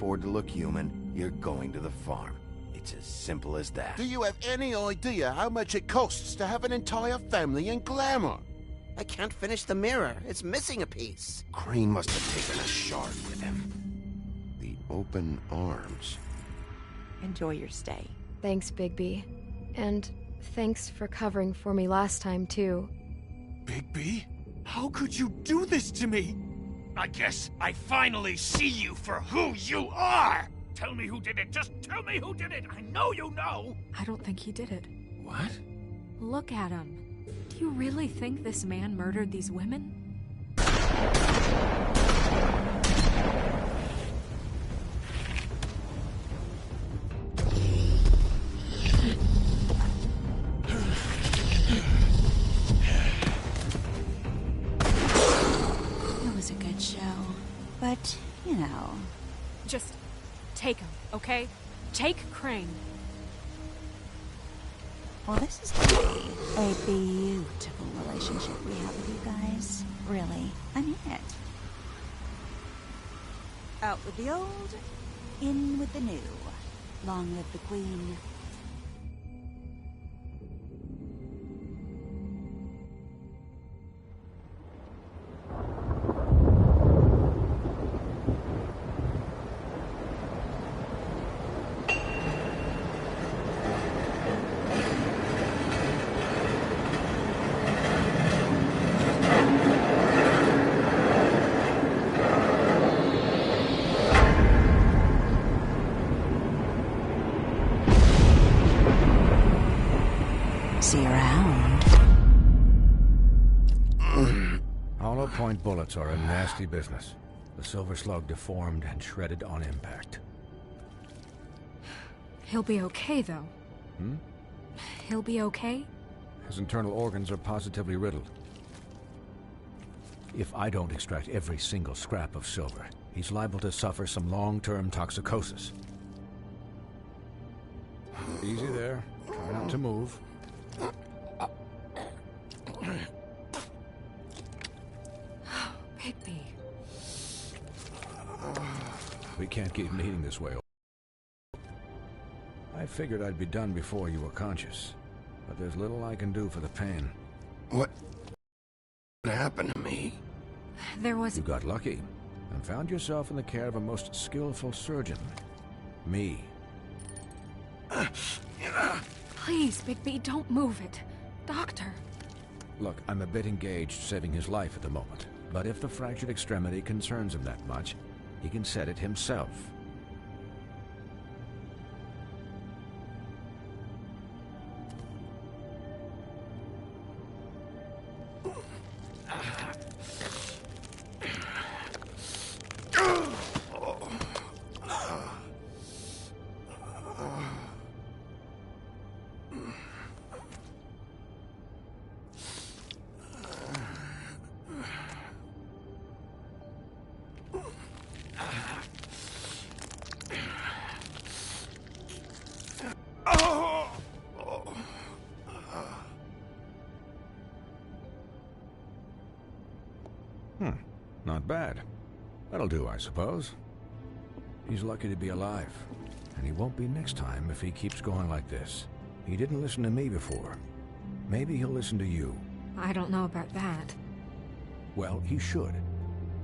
afford to look human, you're going to the farm. It's as simple as that. Do you have any idea how much it costs to have an entire family in glamour? I can't finish the mirror. It's missing a piece. Crane must have taken a shard with him. The open arms. Enjoy your stay. Thanks, Bigby. And thanks for covering for me last time, too. Bigby? How could you do this to me? I guess I finally see you for who you are! Tell me who did it! Just tell me who did it! I know you know! I don't think he did it. What? Look at him. Do you really think this man murdered these women? It was a good show. But, you know... Just take him, okay? Take Crane. Well, this is gonna be a beautiful relationship we have with you guys. Really, I mean it. Out with the old, in with the new. Long live the Queen. See you around. Hollow point bullets are a nasty business. The silver slug deformed and shredded on impact. He'll be okay, though. Hmm? He'll be okay? His internal organs are positively riddled. If I don't extract every single scrap of silver, he's liable to suffer some long-term toxicosis. Easy there. Try not to move. Bigby. We can't keep meeting this way. I figured I'd be done before you were conscious, but there's little I can do for the pain. What happened to me? There was... You got lucky and found yourself in the care of a most skillful surgeon. Me. Please, Bigby, don't move it. Doctor. Look, I'm a bit engaged saving his life at the moment, but if the fractured extremity concerns him that much, he can set it himself. Not bad. That'll do, I suppose. He's lucky to be alive, and he won't be next time if he keeps going like this. He didn't listen to me before. Maybe he'll listen to you. I don't know about that. Well, he should.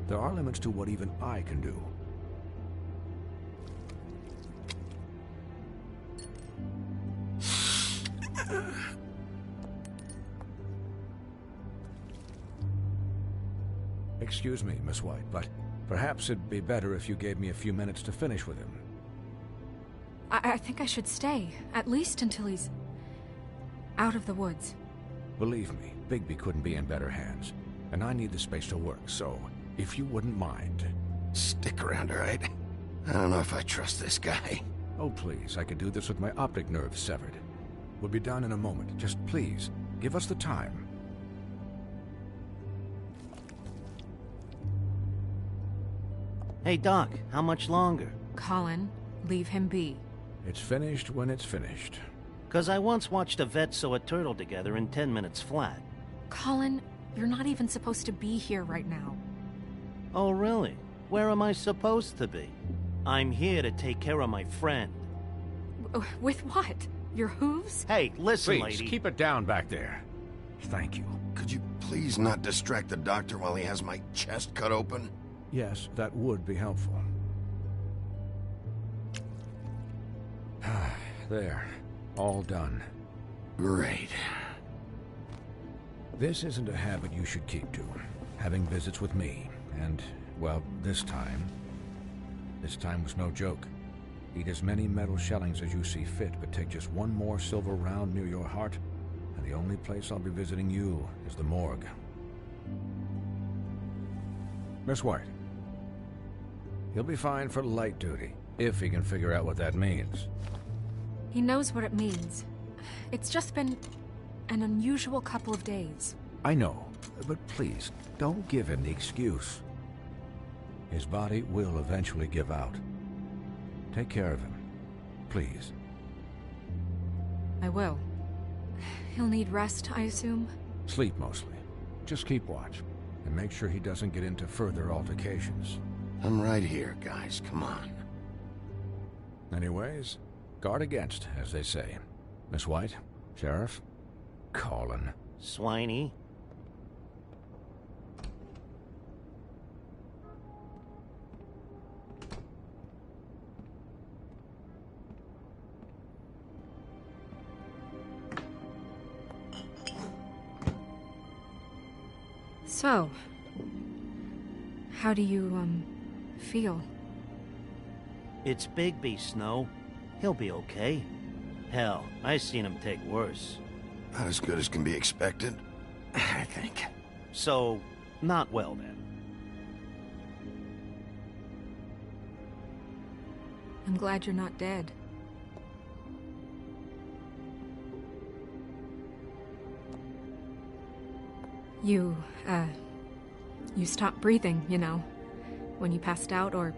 There are limits to what even I can do. Excuse me, Miss White, but perhaps it'd be better if you gave me a few minutes to finish with him. I think I should stay, at least until he's out of the woods. Believe me, Bigby couldn't be in better hands, and I need the space to work, so if you wouldn't mind... Stick around, all right? I don't know if I trust this guy. Oh, please, I could do this with my optic nerve severed. We'll be done in a moment. Just please, give us the time. Hey, Doc, how much longer? Colin, leave him be. It's finished when it's finished. 'Cause I once watched a vet sew a turtle together in 10 minutes flat. Colin, you're not even supposed to be here right now. Oh, really? Where am I supposed to be? I'm here to take care of my friend. With what? Your hooves? Hey, listen, Please, lady. keep it down back there. Thank you. Could you please not distract the doctor while he has my chest cut open? Yes, that would be helpful. There. All done. Great. This isn't a habit you should keep to. Having visits with me. And, well, this time was no joke. Eat as many metal shellings as you see fit, but take just one more silver round near your heart, and the only place I'll be visiting you is the morgue. Miss White. He'll be fine for light duty, if he can figure out what that means. He knows what it means. It's just been an unusual couple of days. I know, but please, don't give him the excuse. His body will eventually give out. Take care of him, please. I will. He'll need rest, I assume? Sleep mostly. Just keep watch, and make sure he doesn't get into further altercations. I'm right here, guys. Come on. Anyways, guard against, as they say. Miss White, Sheriff, Colin. Swiney. So, how do you, feel? It's Bigby, Snow. He'll be okay. Hell, I seen him take worse. Not as good as can be expected, I think. So, not well then. I'm glad you're not dead. You stopped breathing, you know, when you passed out or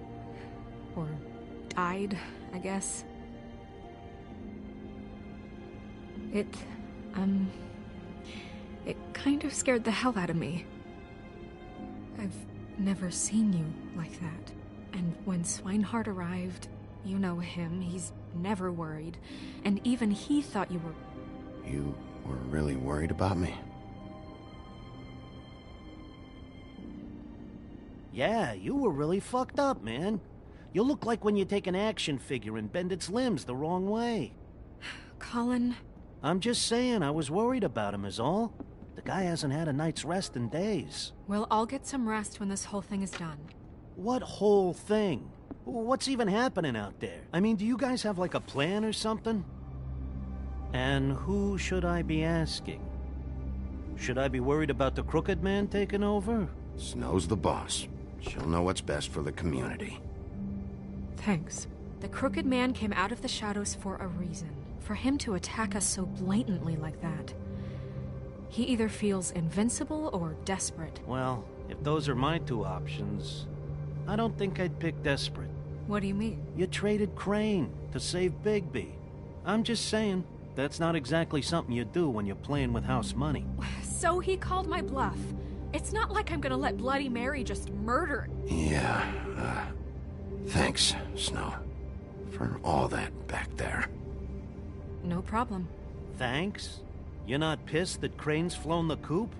died, I guess. It kind of scared the hell out of me. I've never seen you like that. And when Swinehart arrived, you know him, he's never worried. And even he thought you were... You were really worried about me? Yeah, you were really fucked up, man. You look like when you take an action figure and bend its limbs the wrong way. Colin... I'm just saying, I was worried about him is all. The guy hasn't had a night's rest in days. Well, I'll get some rest when this whole thing is done. What whole thing? What's even happening out there? I mean, do you guys have like a plan or something? And who should I be asking? Should I be worried about the Crooked Man taking over? Snow's the boss. She'll know what's best for the community. Thanks. The Crooked Man came out of the shadows for a reason. For him to attack us so blatantly like that. He either feels invincible or desperate. Well, if those are my two options, I don't think I'd pick desperate. What do you mean? You traded Crane to save Bigby. I'm just saying, that's not exactly something you do when you're playing with house money. So he called my bluff. It's not like I'm gonna let Bloody Mary just murder... Yeah, thanks, Snow, for all that back there. No problem. Thanks? You're not pissed that Crane's flown the coop?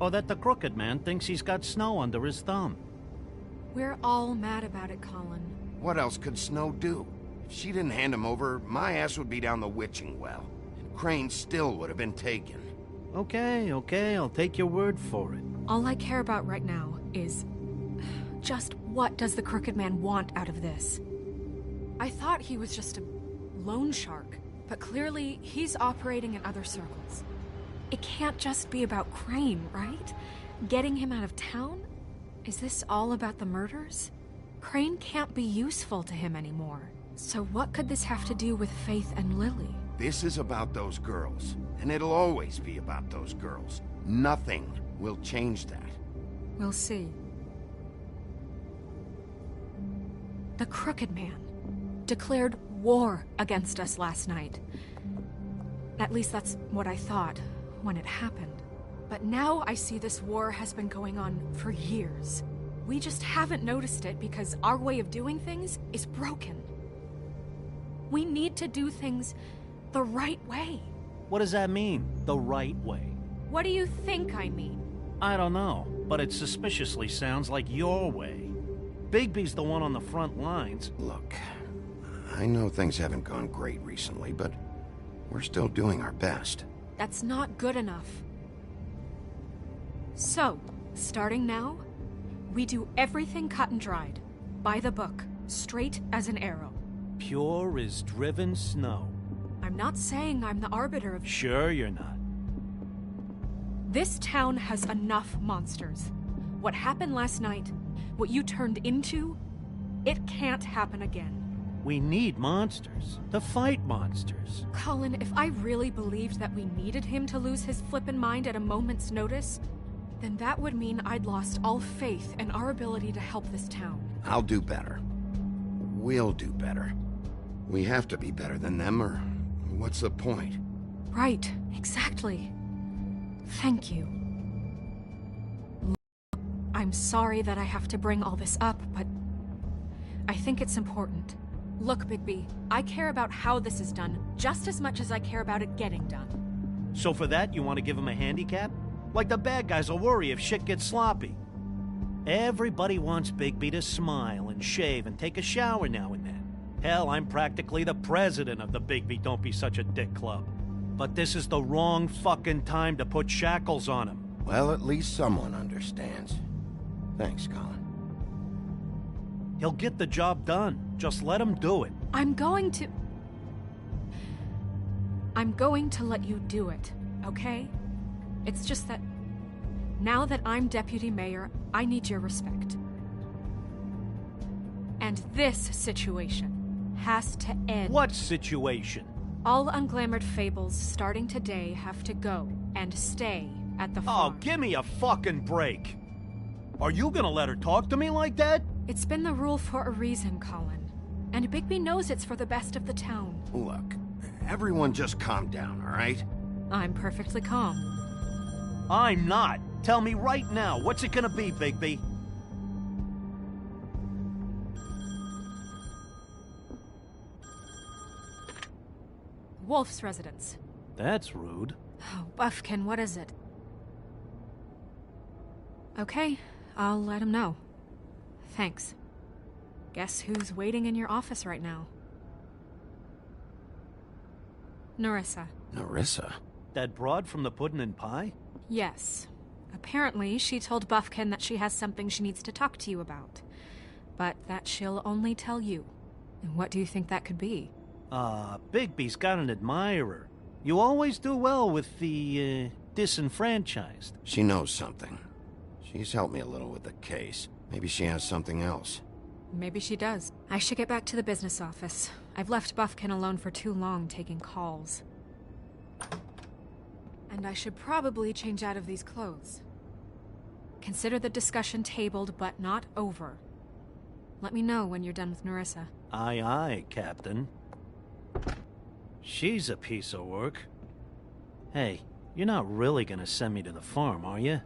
Or that the Crooked Man thinks he's got Snow under his thumb? We're all mad about it, Colin. What else could Snow do? If she didn't hand him over, my ass would be down the witching well. And Crane still would have been taken. Okay, I'll take your word for it. All I care about right now is... just what does the Crooked Man want out of this? I thought he was just a loan shark, but clearly he's operating in other circles. It can't just be about Crane, right? Getting him out of town? Is this all about the murders? Crane can't be useful to him anymore. So what could this have to do with Faith and Lily? This is about those girls, and it'll always be about those girls. Nothing will change that. We'll see. The Crooked Man declared war against us last night. At least that's what I thought when it happened. But now I see this war has been going on for years. We just haven't noticed it because our way of doing things is broken. We need to do things the right way. What does that mean, the right way? What do you think I mean? I don't know, but it suspiciously sounds like your way. Bigby's the one on the front lines. Look, I know things haven't gone great recently, but we're still doing our best. That's not good enough. So, starting now, we do everything cut and dried. By the book, straight as an arrow. Pure as driven snow. I'm not saying I'm the arbiter of... Sure you're not. This town has enough monsters. What happened last night, what you turned into, it can't happen again. We need monsters. To fight monsters. Colin, if I really believed that we needed him to lose his flippin' mind at a moment's notice, then that would mean I'd lost all faith in our ability to help this town. I'll do better. We'll do better. We have to be better than them, or what's the point? Right, exactly. Thank you. I'm sorry that I have to bring all this up, but I think it's important. Look, Bigby, I care about how this is done just as much as I care about it getting done. So for that, you want to give him a handicap? Like the bad guys will worry if shit gets sloppy. Everybody wants Bigby to smile and shave and take a shower now and then. Hell, I'm practically the president of the Bigby Don't Be Such a Dick Club. But this is the wrong fucking time to put shackles on him. Well, at least someone understands. Thanks, Colin. He'll get the job done. Just let him do it. I'm going to let you do it, okay? It's just that now that I'm deputy mayor, I need your respect. And this situation has to end. What situation? All unglamored fables starting today have to go and stay at the farm. Oh, give me a fucking break. Are you gonna let her talk to me like that? It's been the rule for a reason, Colin. And Bigby knows it's for the best of the town. Look, everyone just calm down, all right? I'm perfectly calm. I'm not. Tell me right now, what's it gonna be, Bigby? Wolf's residence. That's rude. Oh, Buffkin, what is it? Okay, I'll let him know. Thanks. Guess who's waiting in your office right now? Nerissa. Nerissa? That broad from the puddin' and pie? Yes. Apparently, she told Buffkin that she has something she needs to talk to you about. But that she'll only tell you. And what do you think that could be? Bigby's got an admirer. You always do well with the, disenfranchised. She knows something. She's helped me a little with the case. Maybe she has something else. Maybe she does. I should get back to the business office. I've left Buffkin alone for too long taking calls. And I should probably change out of these clothes. Consider the discussion tabled, but not over. Let me know when you're done with Nerissa. Aye, aye, Captain. She's a piece of work. Hey, you're not really gonna send me to the farm, are you?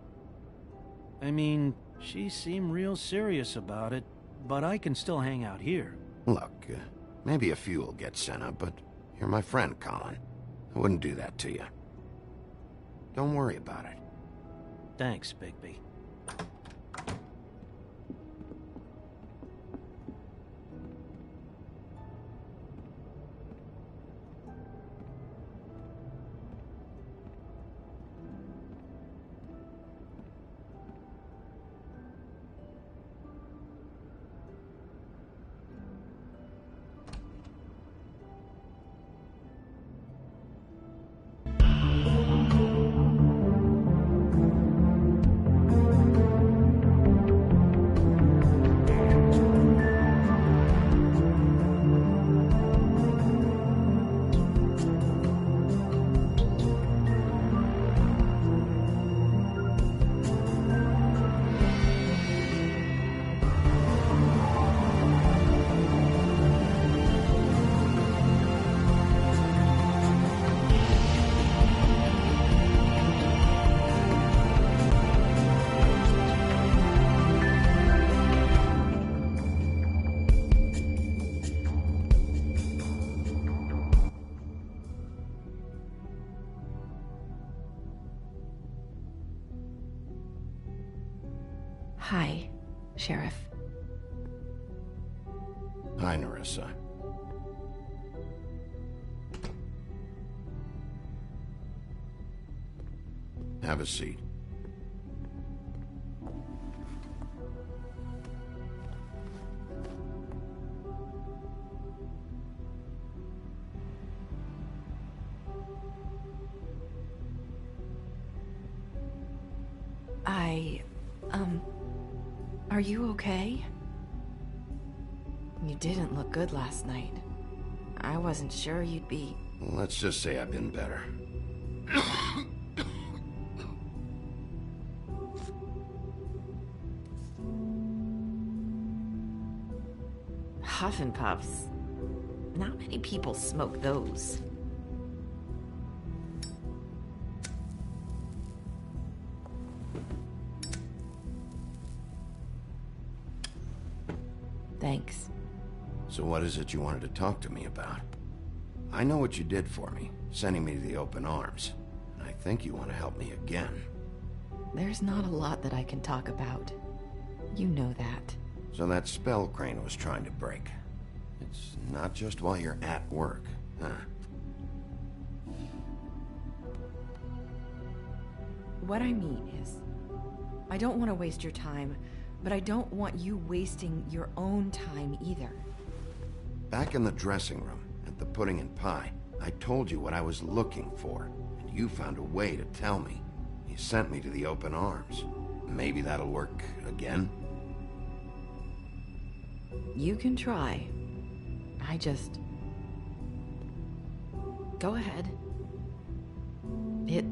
I mean, she seemed real serious about it, but I can still hang out here. Look, maybe a few will get sent up, but you're my friend, Colin. I wouldn't do that to you. Don't worry about it. Thanks, Bigby. Hi, Sheriff. Hi, Nerissa. Have a seat. Are you okay? You didn't look good last night. I wasn't sure you'd be... Let's just say I've been better. Huff and Puffs. Not many people smoke those. Thanks. So what is it you wanted to talk to me about? I know what you did for me, sending me to the open arms. And I think you want to help me again. There's not a lot that I can talk about. You know that. So that spell Crane was trying to break. It's not just while you're at work, huh? What I mean is, I don't want to waste your time, but I don't want you wasting your own time either. Back in the dressing room, at the pudding and pie, I told you what I was looking for, and you found a way to tell me. You sent me to the open arms. Maybe that'll work again? You can try. I just... Go ahead. It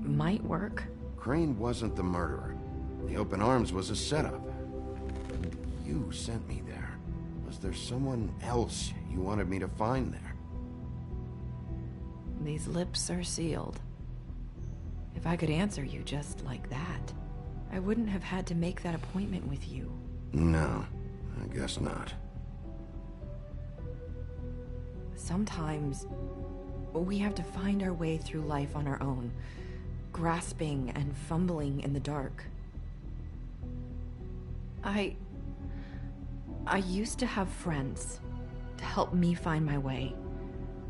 might work. Crane wasn't the murderer. The open arms was a setup. You sent me there. Was there someone else you wanted me to find there? These lips are sealed. If I could answer you just like that, I wouldn't have had to make that appointment with you. No, I guess not. Sometimes we have to find our way through life on our own, grasping and fumbling in the dark. I used to have friends to help me find my way,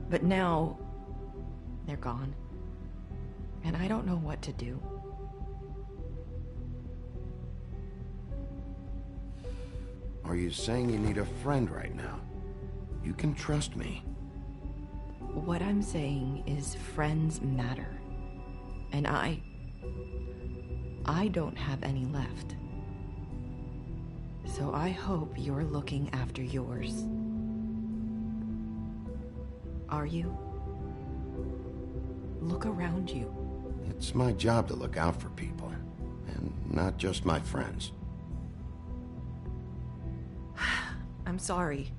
but now they're gone, and I don't know what to do. Are you saying you need a friend right now? You can trust me. What I'm saying is friends matter, and I don't have any left. So I hope you're looking after yours. Are you? Look around you. It's my job to look out for people, and not just my friends. I'm sorry.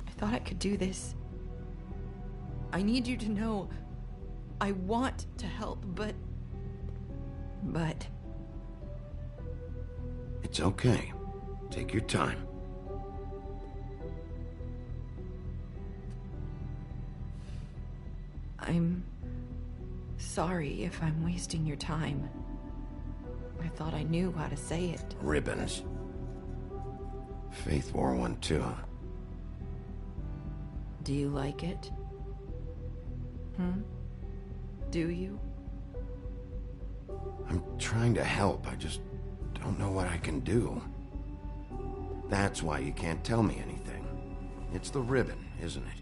I thought I could do this. I need you to know I want to help, but... It's okay. Take your time. I'm sorry if I'm wasting your time. I thought I knew how to say it. Ribbons. Faith wore one too. Do you like it? Do you? I'm trying to help. I just don't know what I can do. That's why you can't tell me anything. It's the ribbon, isn't it?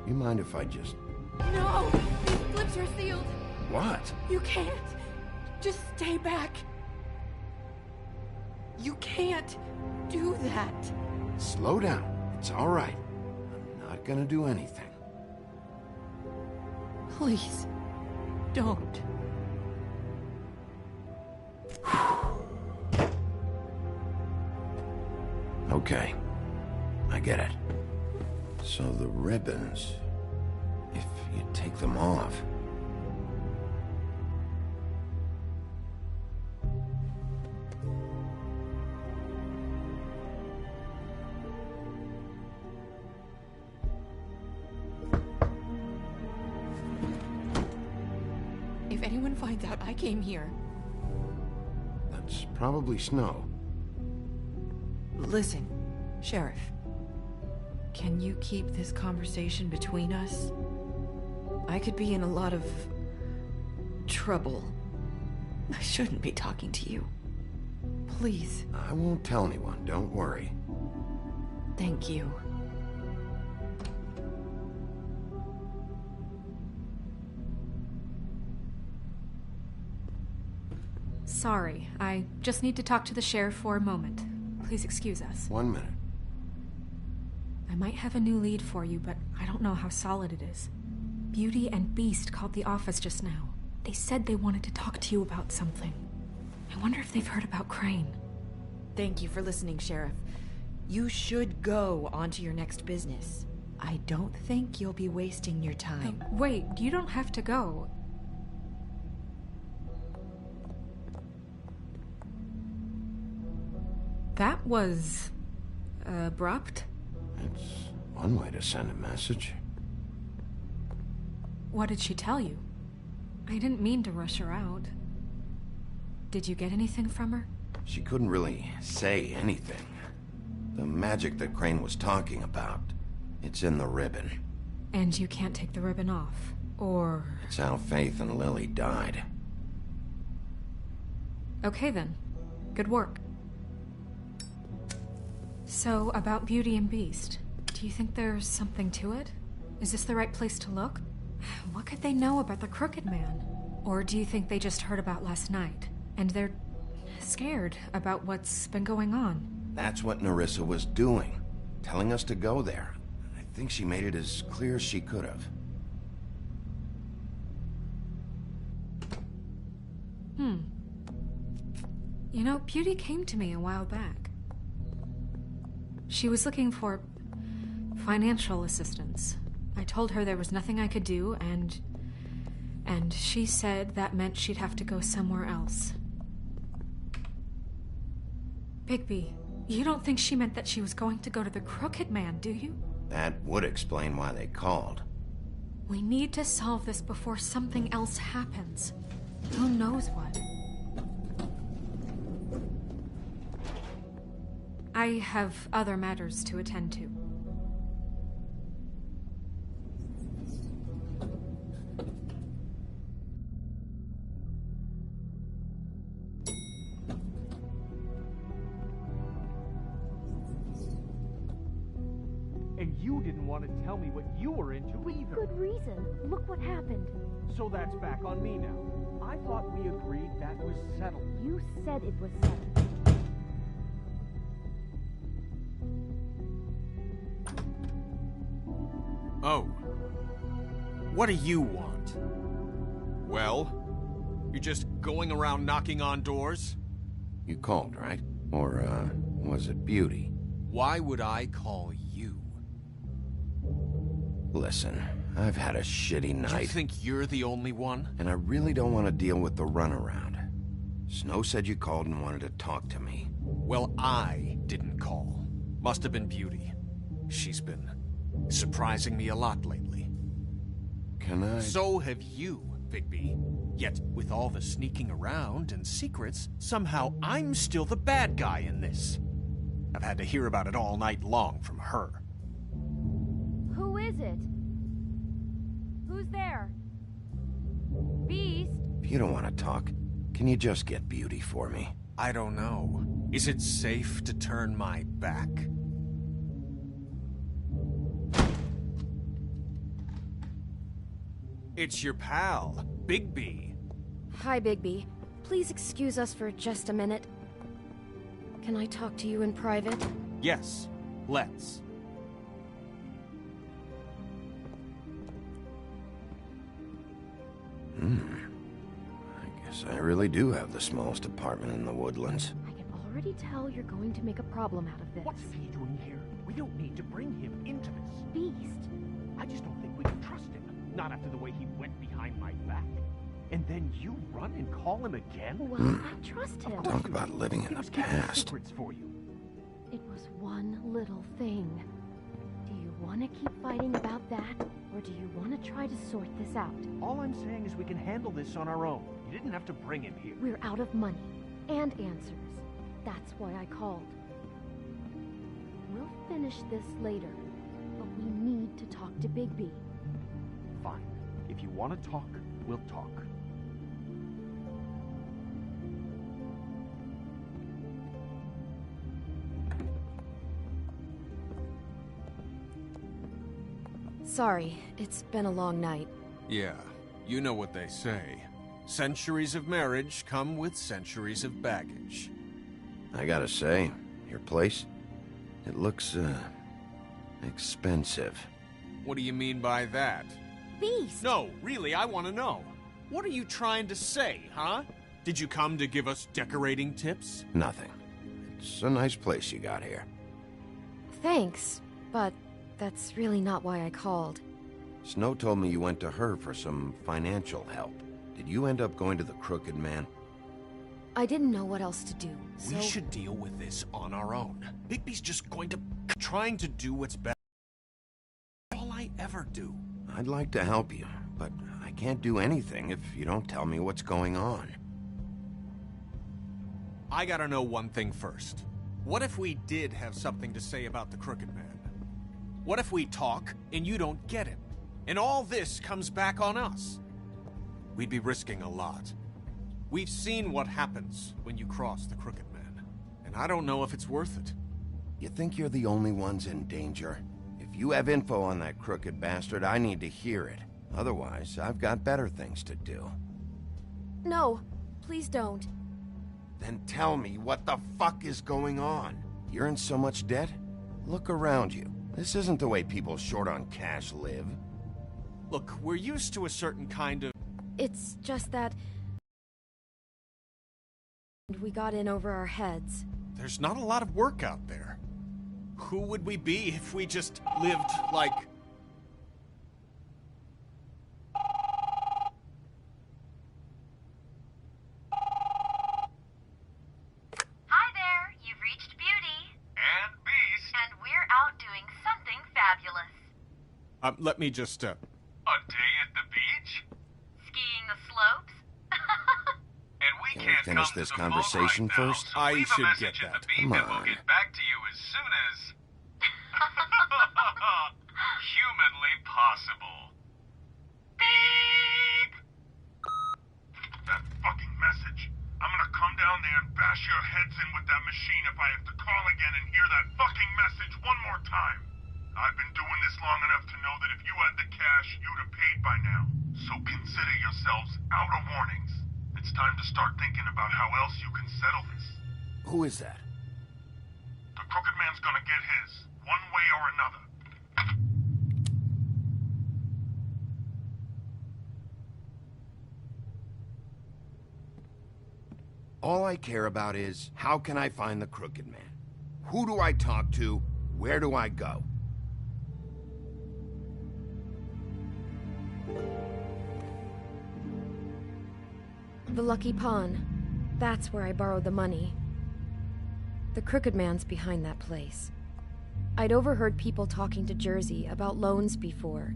You mind if I just... No! These lips are sealed! What? You can't! Just stay back! You can't do that! Slow down. It's all right. I'm not gonna do anything. Please, don't. Okay. I get it. So the ribbons, if you take them off... If anyone finds out I came here... That's probably Snow. Listen, Sheriff. Can you keep this conversation between us? I could be in a lot of... trouble. I shouldn't be talking to you. Please. I won't tell anyone, don't worry. Thank you. Sorry, I just need to talk to the sheriff for a moment. Please excuse us. 1 minute. I might have a new lead for you, but I don't know how solid it is. Beauty and Beast called the office just now. They said they wanted to talk to you about something. I wonder if they've heard about Crane. Thank you for listening, Sheriff. You should go on to your next business. I don't think you'll be wasting your time. Wait, you don't have to go. That was... abrupt? It's one way to send a message. What did she tell you? I didn't mean to rush her out. Did you get anything from her? She couldn't really say anything. The magic that Crane was talking about, it's in the ribbon. And you can't take the ribbon off, or... It's how Faith and Lily died. Okay then. Good work. So, about Beauty and Beast, do you think there's something to it? Is this the right place to look? What could they know about the Crooked Man? Or do you think they just heard about last night, and they're scared about what's been going on? That's what Nerissa was doing, telling us to go there. I think she made it as clear as she could have. You know, Beauty came to me a while back. She was looking for financial assistance. I told her there was nothing I could do, and she said that meant she'd have to go somewhere else. Bigby, you don't think she meant that she was going to go to the Crooked Man, do you? That would explain why they called. We need to solve this before something else happens. Who knows what? I have other matters to attend to. And you didn't want to tell me what you were into either. Good reason. Look what happened. So that's back on me now. I thought we agreed that was settled. You said it was settled. Oh. What do you want? Well? You're just going around knocking on doors? You called, right? Or, was it Beauty? Why would I call you? Listen, I've had a shitty night. You think you're the only one? And I really don't want to deal with the runaround. Snow said you called and wanted to talk to me. Well, I didn't call. Must have been Beauty. She's been surprising me a lot lately. Can I? So have you, Bigby. Yet, with all the sneaking around and secrets, somehow I'm still the bad guy in this. I've had to hear about it all night long from her. Who is it? Who's there? Beast? If you don't want to talk, can you just get Beauty for me? I don't know. Is it safe to turn my back? It's your pal, Bigby. Hi, Bigby. Please excuse us for just a minute. Can I talk to you in private? Yes, let's. I guess I really do have the smallest apartment in the Woodlands. I can already already tell you're going to make a problem out of this. What's he doing here? We don't need to bring him into this. Beast. I just don't think we can trust him. Not after the way he went behind my back. And then you run and call him again? Well, I trust him. Talk about living in the past. Secrets for you. It was one little thing. Do you want to keep fighting about that, or do you want to try to sort this out? All I'm saying is we can handle this on our own. You didn't have to bring him here. We're out of money and answers. That's why I called. We'll finish this later, but we need to talk to Bigby. Fine. If you want to talk, we'll talk. Sorry, it's been a long night. Yeah, you know what they say. Centuries of marriage come with centuries of baggage. I gotta say, your place, it looks, expensive. What do you mean by that? Beast! No, really, I want to know. What are you trying to say, huh? Did you come to give us decorating tips? Nothing. It's a nice place you got here. Thanks, but that's really not why I called. Snow told me you went to her for some financial help. Did you end up going to the Crooked Man? I didn't know what else to do, so... We should deal with this on our own. Bigby's just going to... trying to do what's best. All I ever do. I'd like to help you, but I can't do anything if you don't tell me what's going on. I gotta know one thing first. What if we did have something to say about the Crooked Man? What if we talk and you don't get him? And all this comes back on us? We'd be risking a lot. We've seen what happens when you cross the Crooked Man, and I don't know if it's worth it. You think you're the only ones in danger? If you have info on that crooked bastard, I need to hear it. Otherwise, I've got better things to do. No, please don't. Then tell me what the fuck is going on? You're in so much debt? Look around you. This isn't the way people short on cash live. Look, we're used to a certain kind of... It's just that... we got in over our heads. There's not a lot of work out there. Who would we be if we just lived like... Hi there, you've reached Beauty. And Beast. And we're out doing something fabulous. Let me just, A day at the beach? Skiing the slopes? And we Can we can't finish come this to the phone conversation right now, first? so I leave a should message get at that. the beep Come and we'll on. get back to you as soon as... humanly possible. Beep! That fucking message. I'm gonna come down there and bash your heads in with that machine if I have to call again and hear that fucking message one more time. I've been doing this long enough to know that if you had the cash, you'd have paid by now. So consider yourselves out of warnings. It's time to start thinking about how else you can settle this. Who is that? The Crooked Man's gonna get his, one way or another. All I care about is, how can I find the Crooked Man? Who do I talk to? Where do I go? The Lucky Pawn. That's where I borrowed the money. The Crooked Man's behind that place. I'd overheard people talking to Jersey about loans before.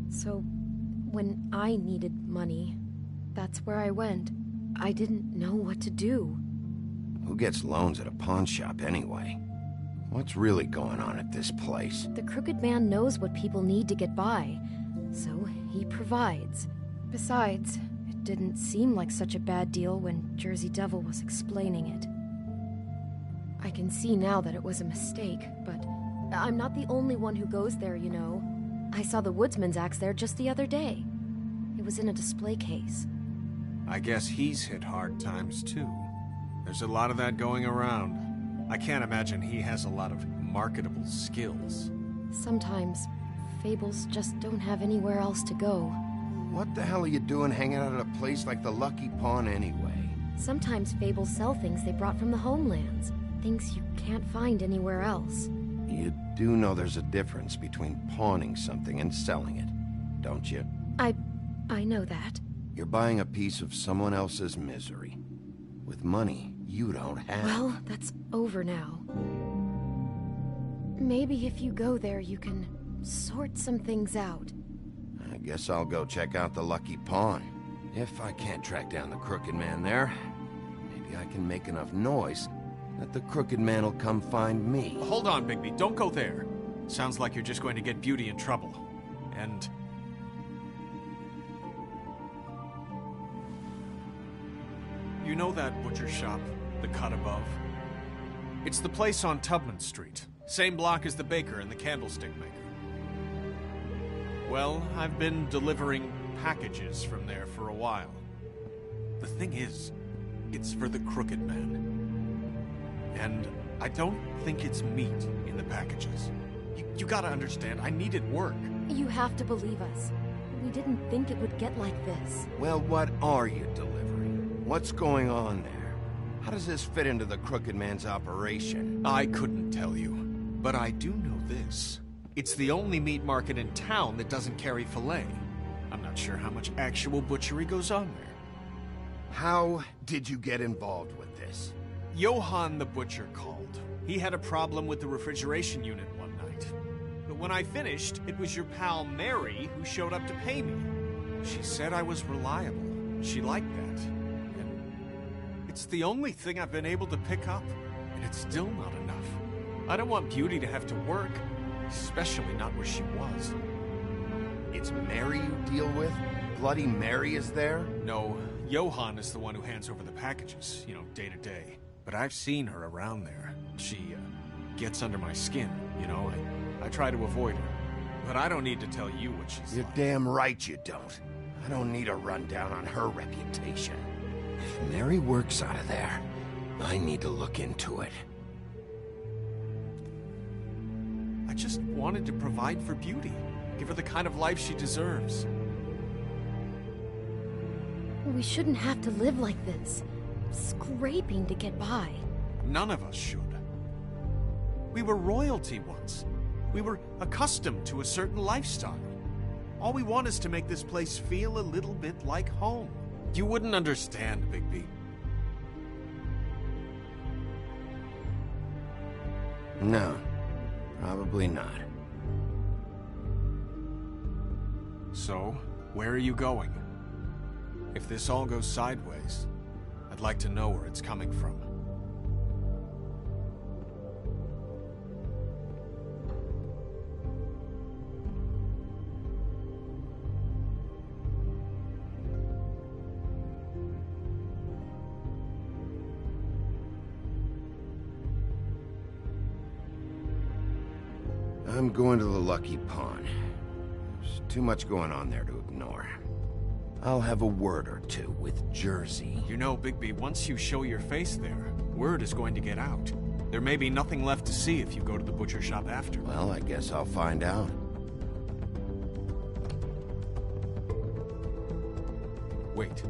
So, when I needed money, that's where I went. I didn't know what to do. Who gets loans at a pawn shop anyway? What's really going on at this place? The Crooked Man knows what people need to get by, so he provides. Besides, it didn't seem like such a bad deal when Jersey Devil was explaining it. I can see now that it was a mistake, but I'm not the only one who goes there, you know. I saw the Woodsman's axe there just the other day. It was in a display case. I guess he's hit hard times too. There's a lot of that going around. I can't imagine he has a lot of marketable skills. Sometimes, fables just don't have anywhere else to go. What the hell are you doing hanging out at a place like the Lucky Pawn anyway? Sometimes fables sell things they brought from the homelands. Things you can't find anywhere else. You do know there's a difference between pawning something and selling it, don't you? I know that. You're buying a piece of someone else's misery. With money you don't have. Well, that's over now. Maybe if you go there, you can sort some things out. I guess I'll go check out the Lucky Pawn. If I can't track down the Crooked Man there, maybe I can make enough noise that the Crooked Man will come find me. Hold on, Bigby. Don't go there. Sounds like you're just going to get Beauty in trouble. And... you know that butcher shop, the cut above? It's the place on Tubman Street. Same block as the baker and the candlestick maker. Well, I've been delivering packages from there for a while. The thing is, it's for the Crooked Man. And I don't think it's meat in the packages. You gotta understand, I needed work. You have to believe us. We didn't think it would get like this. Well, what are you delivering? What's going on there? How does this fit into the Crooked Man's operation? I couldn't tell you, but I do know this. It's the only meat market in town that doesn't carry filet. I'm not sure how much actual butchery goes on there. How did you get involved with this? Johann the butcher called. He had a problem with the refrigeration unit one night. But when I finished, it was your pal Mary who showed up to pay me. She said I was reliable. She liked that. And it's the only thing I've been able to pick up, and it's still not enough. I don't want Beauty to have to work, especially not where she was. It's Mary you deal with? Bloody Mary is there? No, Johann is the one who hands over the packages, day to day. But I've seen her around there. She, gets under my skin, I try to avoid her. But I don't need to tell you what she's You're like. damn right you don't. I don't need a rundown on her reputation. If Mary works out of there, I need to look into it. I just wanted to provide for Beauty. Give her the kind of life she deserves. We shouldn't have to live like this. Scraping to get by. None of us should. We were royalty once. We were accustomed to a certain lifestyle. All we want is to make this place feel a little bit like home. You wouldn't understand, Bigby. No, probably not. So, where are you going? If this all goes sideways, I'd like to know where it's coming from. I'm going to the Lucky Pawn. There's too much going on there to ignore. I'll have a word or two with Jersey. You know, Bigby, once you show your face there, word is going to get out. There may be nothing left to see if you go to the butcher shop after. Well, I guess I'll find out. Wait,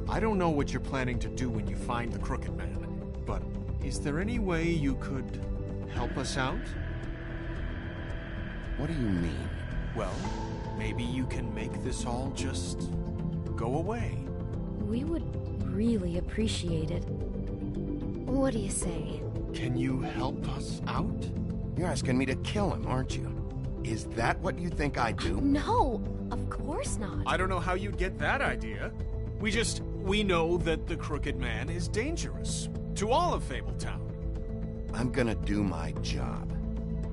I don't know what you're planning to do when you find the Crooked Man, but is there any way you could help us out? What do you mean? Well, maybe you can make this all just go away. We would really appreciate it. What do you say? Can you help us out? You're asking me to kill him, aren't you? Is that what you think I do? No, of course not. I don't know how you'd get that idea. We know that the Crooked Man is dangerous. To all of Fabletown. I'm gonna do my job.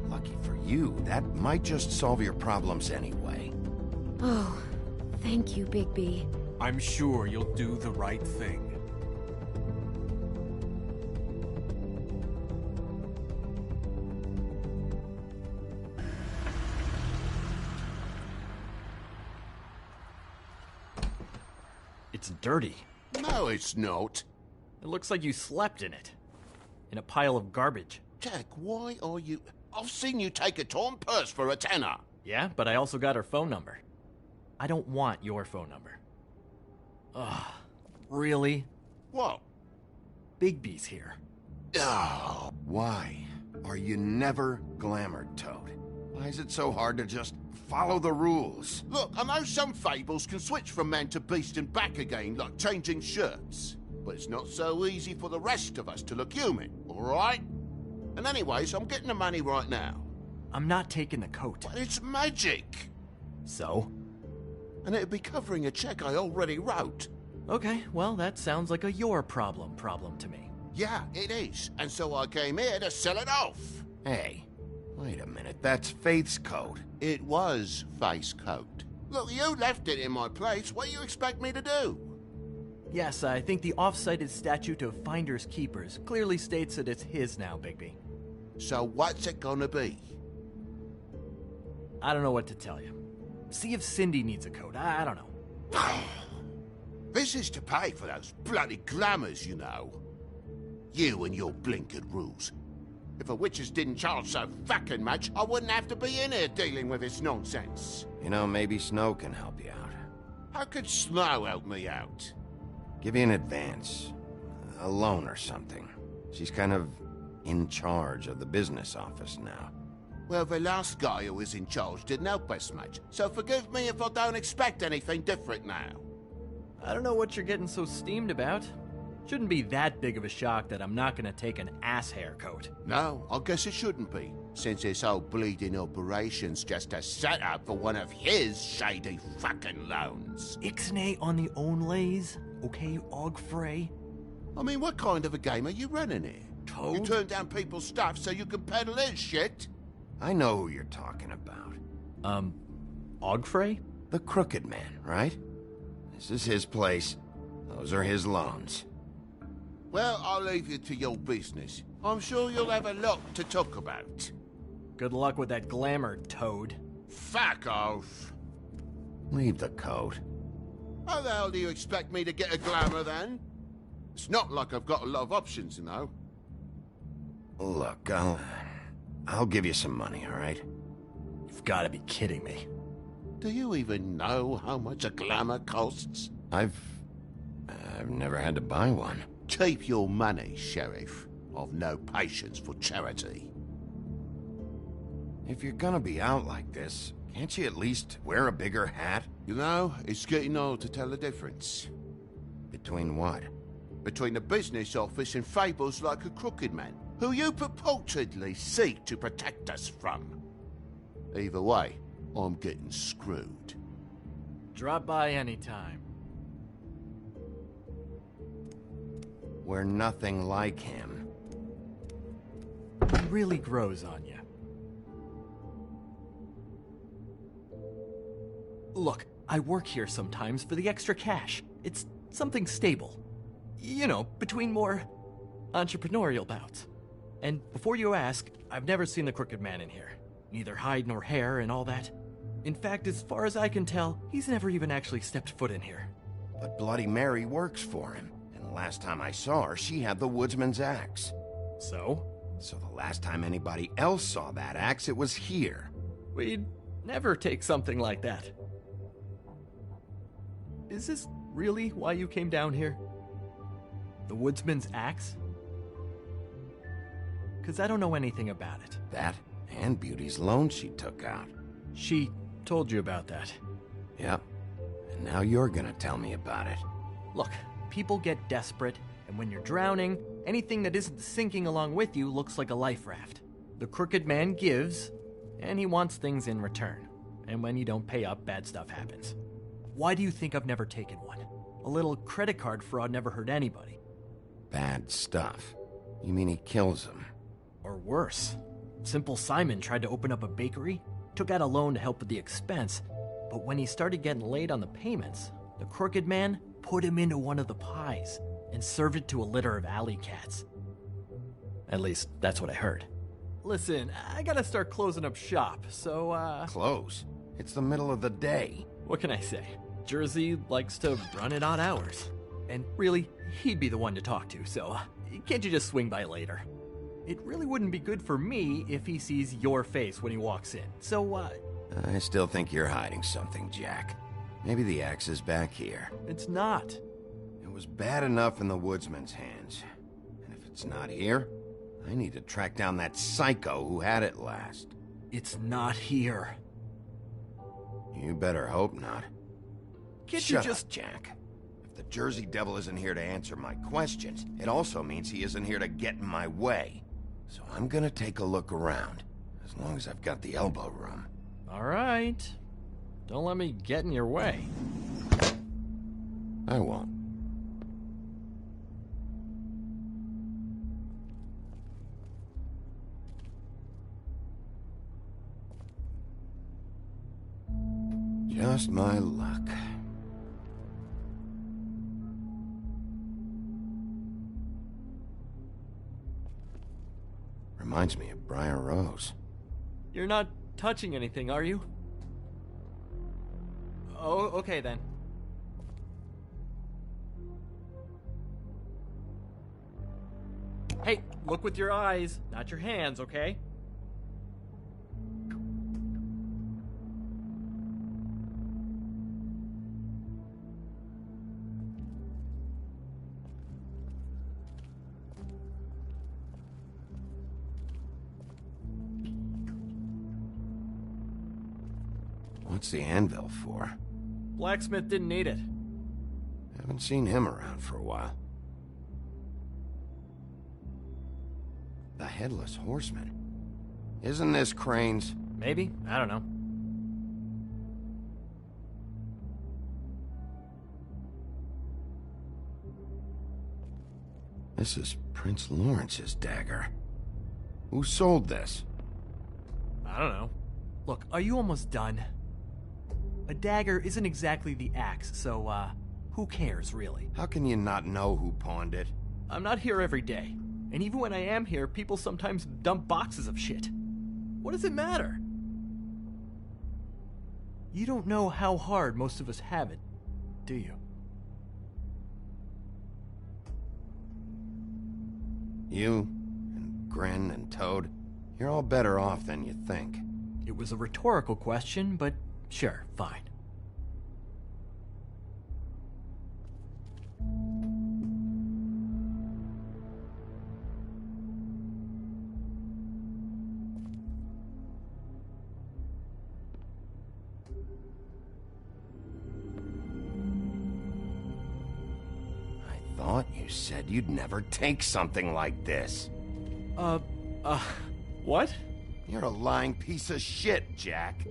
Lucky for you, that might just solve your problems anyway. Oh, thank you, Bigby. I'm sure you'll do the right thing. It's dirty. No, it's not. It looks like you slept in it. In a pile of garbage. Jack, why are you... I've seen you take a torn purse for a tenner. Yeah, but I also got her phone number. I don't want your phone number. Ugh, really? What? Bigby's here. Oh, why are you never glamored, Toad? Why is it so hard to just follow the rules? Look, I know some fables can switch from man to beast and back again, like changing shirts. But it's not so easy for the rest of us to look human, alright? And anyways, I'm getting the money right now. I'm not taking the coat. But it's magic! So? And it'd be covering a check I already wrote. Okay, well, that sounds like a your problem to me. Yeah, it is. And so I came here to sell it off. Hey, wait a minute, that's Faith's coat. It was Faith's coat. Look, you left it in my place. What do you expect me to do? Yes, I think the off-cited statute of Finders Keepers clearly states that it's his now, Bigby. So what's it gonna be? I don't know what to tell you. See if Cindy needs a coat. I don't know. This is to pay for those bloody glamours, you know. You and your blinkered rules. If the witches didn't charge so fucking much, I wouldn't have to be in here dealing with this nonsense. You know, maybe Snow can help you out. How could Snow help me out? Give you an advance. A loan or something. She's kind of in charge of the business office now. Well, the last guy who was in charge didn't help us much, so forgive me if I don't expect anything different now. I don't know what you're getting so steamed about. Shouldn't be that big of a shock that I'm not gonna take an ass hair coat. No, I guess it shouldn't be, since this whole bleeding operation's just a setup for one of his shady fucking loans. Ixnay on the onlays, okay, Og Frey? I mean, what kind of a game are you running here? Toad? You turn down people's stuff so you can peddle his shit? I know who you're talking about. Og Frey? The Crooked Man, right? This is his place. Those are his loans. Well, I'll leave you to your business. I'm sure you'll have a lot to talk about. Good luck with that glamour, Toad. Fuck off. Leave the coat. How the hell do you expect me to get a glamour, then? It's not like I've got a lot of options, you know. Look, I'll give you some money, all right? You've got to be kidding me. Do you even know how much a glamour costs? I've never had to buy one. Keep your money, Sheriff. I've no patience for charity. If you're gonna be out like this, can't you at least wear a bigger hat? You know, it's getting old to tell the difference. Between what? Between the business office and fables like a Crooked Man, who you purportedly seek to protect us from. Either way, I'm getting screwed. Drop by anytime. We're nothing like him. He really grows on you. Look, I work here sometimes for the extra cash. It's something stable. You know, between more entrepreneurial bouts. And before you ask, I've never seen the Crooked Man in here. Neither hide nor hair and all that. In fact, as far as I can tell, he's never even actually stepped foot in here. But Bloody Mary works for him. And the last time I saw her, she had the woodsman's axe. So? So the last time anybody else saw that axe, it was here. We'd never take something like that. Is this really why you came down here? The woodsman's axe? 'Cause I don't know anything about it. That and Beauty's loan she took out. She told you about that. Yep. And now you're gonna tell me about it. Look, people get desperate, and when you're drowning, anything that isn't sinking along with you looks like a life raft. The Crooked Man gives, and he wants things in return. And when you don't pay up, bad stuff happens. Why do you think I've never taken one? A little credit card fraud never hurt anybody. Bad stuff? You mean he kills them? Or worse. Simple Simon tried to open up a bakery, took out a loan to help with the expense, but when he started getting late on the payments, the Crooked Man put him into one of the pies and served it to a litter of alley cats. At least, that's what I heard. Listen, I gotta start closing up shop, so, Close? It's the middle of the day. What can I say? Jersey likes to run at odd hours. And really, he'd be the one to talk to, so can't you just swing by later? It really wouldn't be good for me if he sees your face when he walks in, so, I still think you're hiding something, Jack. Maybe the axe is back here. It's not. It was bad enough in the woodsman's hands. It's not here. I need to track down that psycho who had it last. It's not here. You better hope not. Can't Shut you just... up, Jack. If the Jersey Devil isn't here to answer my questions, it also means he isn't here to get in my way. So I'm gonna take a look around, as long as I've got the elbow room. All right. Don't let me get in your way. I won't. Just my luck. Reminds me of Briar Rose. You're not touching anything, are you? Oh, okay then. Hey, look with your eyes, not your hands, okay? What's the anvil for? Blacksmith didn't need it. Haven't seen him around for a while. The Headless Horseman. Isn't this Crane's? Maybe? I don't know. This is Prince Lawrence's dagger. Who sold this? I don't know. Look, are you almost done? A dagger isn't exactly the axe, so, who cares, really? How can you not know who pawned it? I'm not here every day. And even when I am here, people sometimes dump boxes of shit. What does it matter? You don't know how hard most of us have it, do you? You, and Grin, and Toad, you're all better off than you think. It was a rhetorical question, but sure, fine. I thought you said you'd never take something like this. What? You're a lying piece of shit, Jack.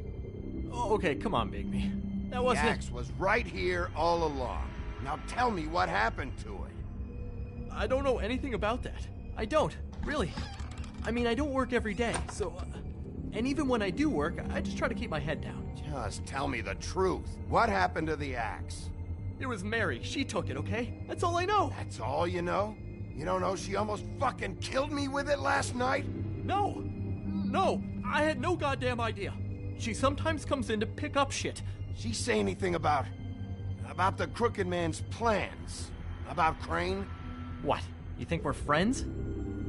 Oh, okay, come on, Bigby. That wasn't... The axe was right here all along. Now tell me what happened to it. I don't know anything about that. I don't, really. I mean, I don't work every day, so... and even when I do work, I just try to keep my head down. Just tell me the truth. What happened to the axe? It was Mary. She took it, okay? That's all I know. That's all you know? You don't know she almost fucking killed me with it last night? No! No! I had no goddamn idea. She sometimes comes in to pick up shit. She say anything about the Crooked Man's plans? About Crane? What? You think we're friends?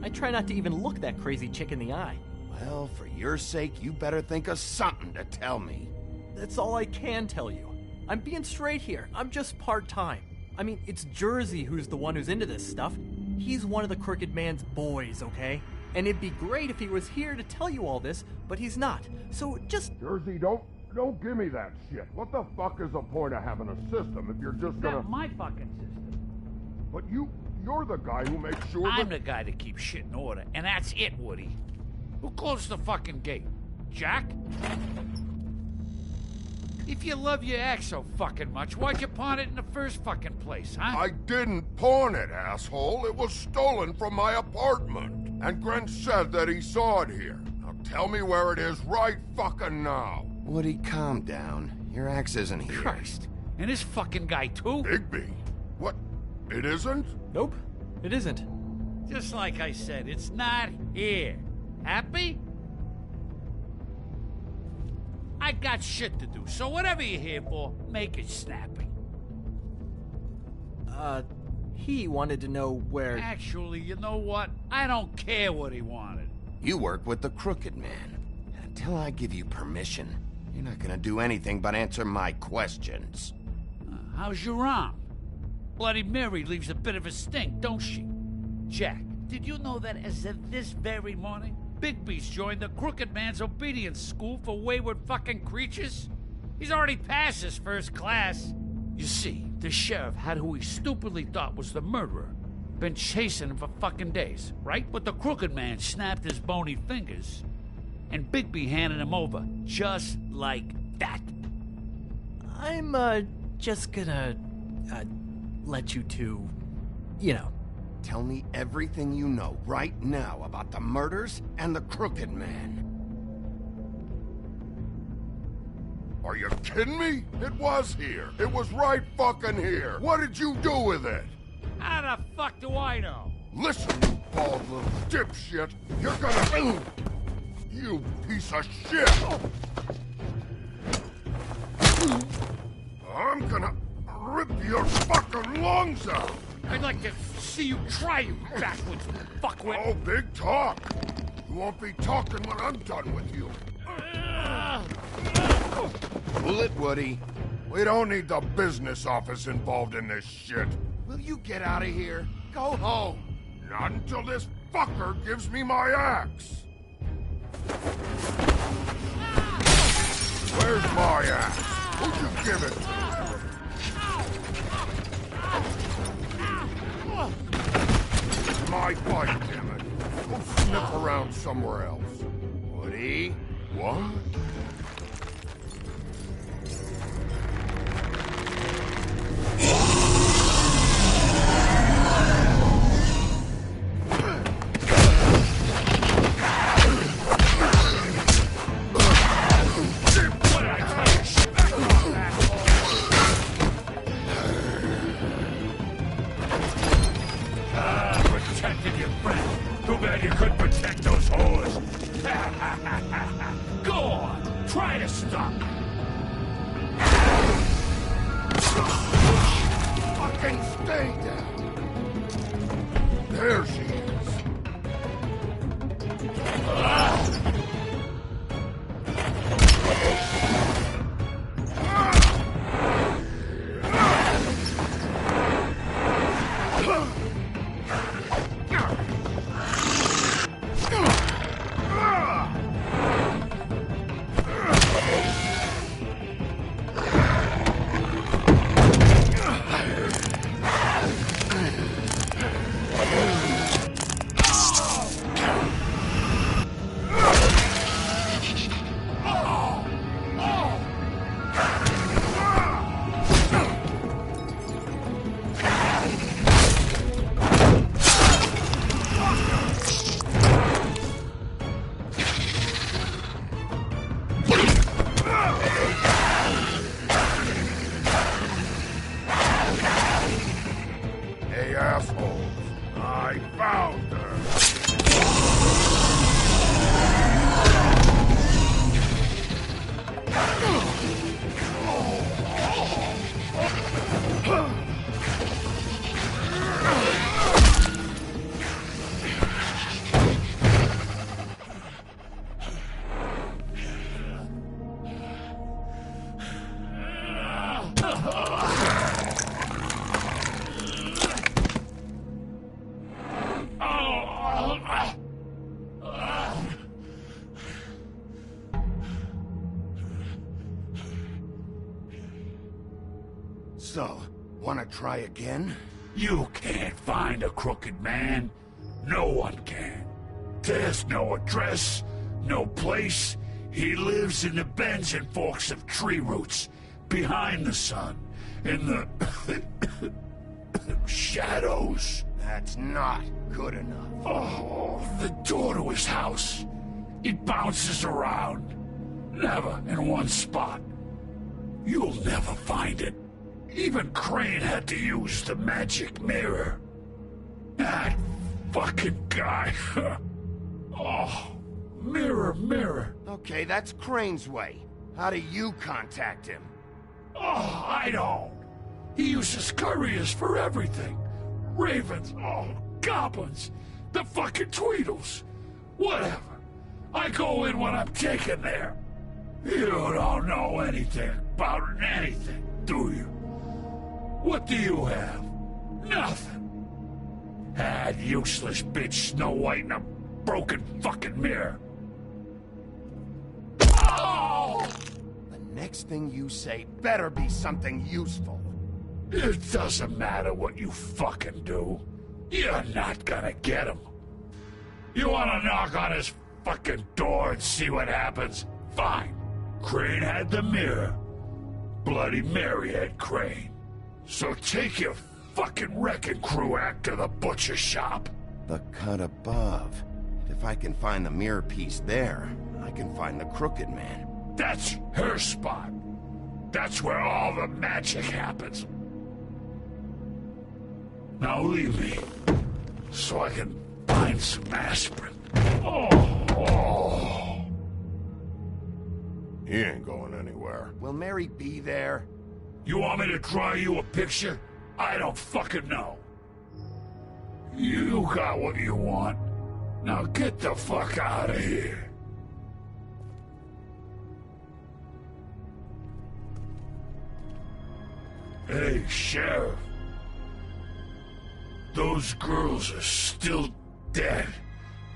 I try not to even look that crazy chick in the eye. Well, for your sake, you better think of something to tell me. That's all I can tell you. I'm being straight here. I'm just part-time. I mean, it's Jersey who's the one who's into this stuff. He's one of the Crooked Man's boys, okay? And it'd be great if he was here to tell you all this, but he's not. So just... Jersey, don't give me that shit. What the fuck is the point of having a system if you're just gonna... Not my fucking system. But you're the guy who makes sure I'm the guy that keeps shit in order, and that's it, Woody. Who closed the fucking gate? Jack? If you love your axe so fucking much, why'd you pawn it in the first fucking place, huh? I didn't pawn it, asshole. It was stolen from my apartment. And Gren said that he saw it here. Now tell me where it is right fucking now. Woody, calm down. Your axe isn't here. Christ. And this fucking guy, too? Bigby? What? It isn't? Nope, it isn't. Just like I said, it's not here. Happy? I got shit to do, so whatever you're here for, make it snappy. He wanted to know where... Actually, you know what? I don't care what he wanted. You work with the Crooked Man. And until I give you permission, you're not gonna do anything but answer my questions. How's your arm? Bloody Mary leaves a bit of a stink, don't she? Jack, Did you know that as of this very morning, Bigby's joined the Crooked Man's obedience school for wayward fucking creatures? He's already passed his first class. You see, the sheriff had who he stupidly thought was the murderer. Been chasing him for fucking days, right? But the Crooked Man snapped his bony fingers, and Bigby handed him over, just like that. I'm, just gonna, let you two, Tell me everything you know right now about the murders and the Crooked Man. Are you kidding me? It was here. It was right fucking here. What did you do with it? How the fuck do I know? Listen, you bald little dipshit. You're gonna... You piece of shit! I'm gonna rip your fucking lungs out! I'd like to see you try, you backwards fuckwit! Oh, big talk! You won't be talking when I'm done with you. Pull it, Woody. We don't need the business office involved in this shit. Will you get out of here? Go home. Not until this fucker gives me my axe. Where's my axe? Who'd you give it to? It's my fight, damn it. Go sniff around somewhere else. Woody? What? Protected your friend. Too bad you couldn't protect those whores. Go on, try to stop. Fucking stay down. There she is. Hey, assholes. I found her. So, wanna try again? You can't find a Crooked Man. No one can. There's no address, no place. He lives in the bends and forks of tree roots, behind the sun, in the shadows. That's not good enough. Oh, the door to his house. It bounces around. Never in one spot. You'll never find it. Even Crane had to use the magic mirror. That fucking guy. Oh, mirror, mirror. Okay, that's Crane's way. How do you contact him? Oh, I don't. He uses couriers for everything. Ravens, goblins, the fucking Tweedles. Whatever. I go in when I'm taken there. You don't know anything about anything, do you? What do you have? Nothing. mad, useless bitch Snow White in a broken fucking mirror. Oh! The next thing you say better be something useful. It doesn't matter what you fucking do. You're not gonna get him. You wanna knock on his fucking door and see what happens? Fine. Crane had the mirror. Bloody Mary had Crane. So take your fucking wrecking crew act to the butcher shop. The cut above. If I can find the mirror piece there, I can find the Crooked Man. That's her spot. That's where all the magic happens. Now leave me, so I can find some aspirin. Oh. He ain't going anywhere. Will Mary be there? You want me to draw you a picture? I don't fucking know. You got what you want. Now get the fuck out of here. Hey, Sheriff. Those girls are still dead.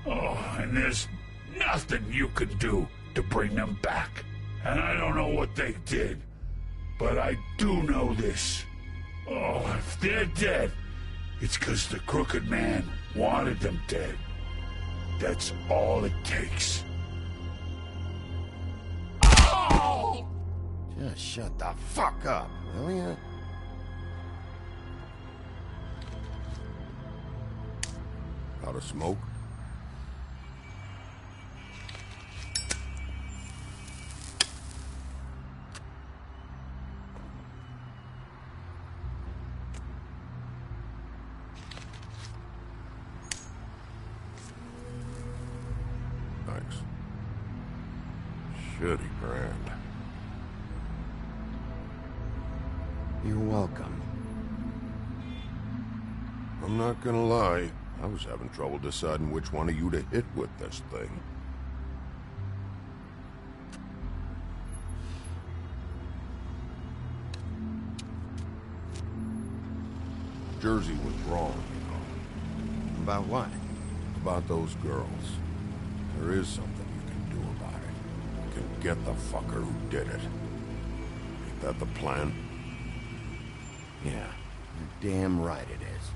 Oh, and there's nothing you can do to bring them back. And I don't know what they did, but I do know this. Oh, if they're dead, it's because the Crooked Man wanted them dead. That's all it takes. Oh! Just shut the fuck up, will ya? Out of smoke? Thanks. Shitty brand. You're welcome. I'm not gonna lie. I was having trouble deciding which one of you to hit with this thing. Jersey was wrong, you know. About what? About those girls. There is something you can do about it. You can get the fucker who did it. Ain't that the plan? Yeah, you're damn right it is.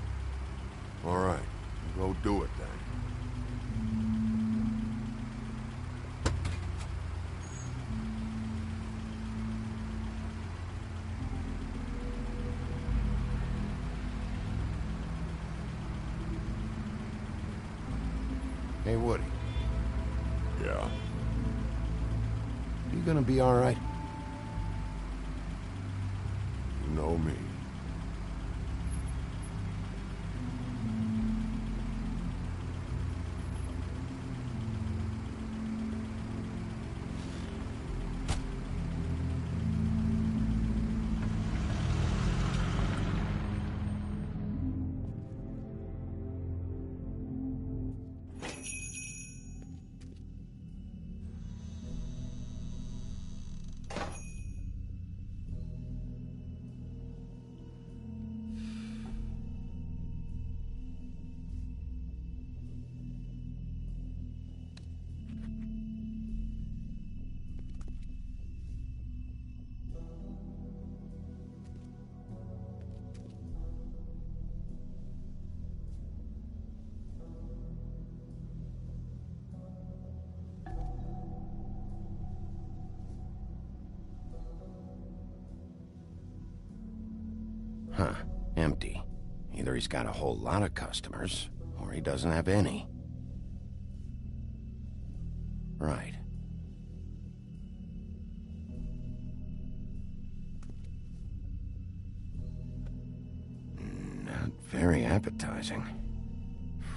All right. Go do it, then. Hey, Woody. Yeah? You gonna be all right? You know me. Huh. Empty. Either he's got a whole lot of customers, or he doesn't have any. Right. Not very appetizing.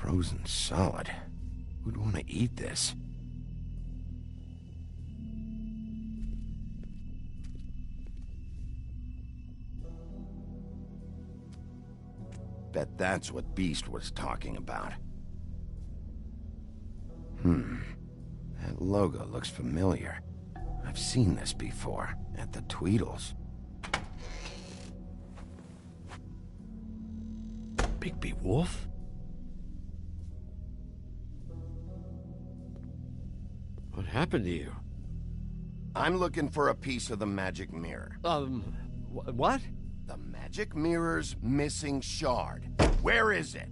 Frozen solid. Who'd want to eat this? Bet that's what Beast was talking about. That logo looks familiar. I've seen this before, at the Tweedles. Bigby Wolf? What happened to you? I'm looking for a piece of the magic mirror. What? The magic mirror's missing shard. Where is it?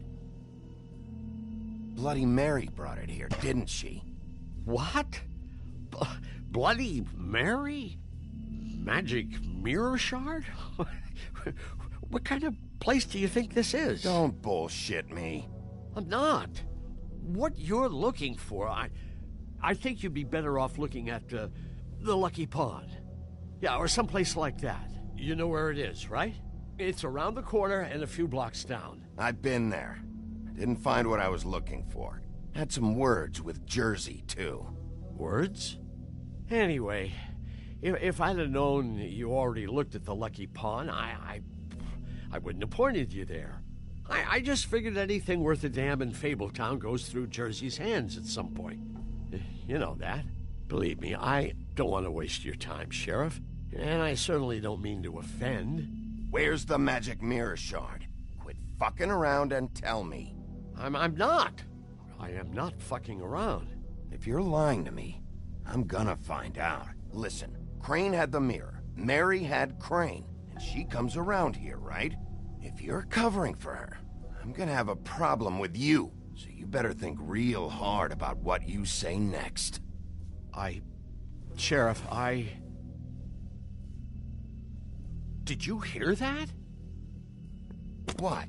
Bloody Mary brought it here, didn't she? What? Bloody Mary? Magic mirror shard? What kind of place do you think this is? Don't bullshit me. I'm not. What you're looking for, I think you'd be better off looking at the Lucky Pond. Yeah, or someplace like that. You know where it is, right? It's around the corner and a few blocks down. I've been there. Didn't find what I was looking for. Had some words with Jersey, too. Words? Anyway, if I'd have known you already looked at the Lucky Pond, I wouldn't have pointed you there. I just figured anything worth a damn in Fabletown goes through Jersey's hands at some point. You know that. Believe me, I don't want to waste your time, Sheriff. And I certainly don't mean to offend. Where's the magic mirror shard? Quit fucking around and tell me. I'm not. I am not fucking around. If you're lying to me, I'm gonna find out. Listen, Crane had the mirror. Mary had Crane. And she comes around here, right? If you're covering for her, I'm gonna have a problem with you. So you better think real hard about what you say next. Sheriff, Did you hear that? What?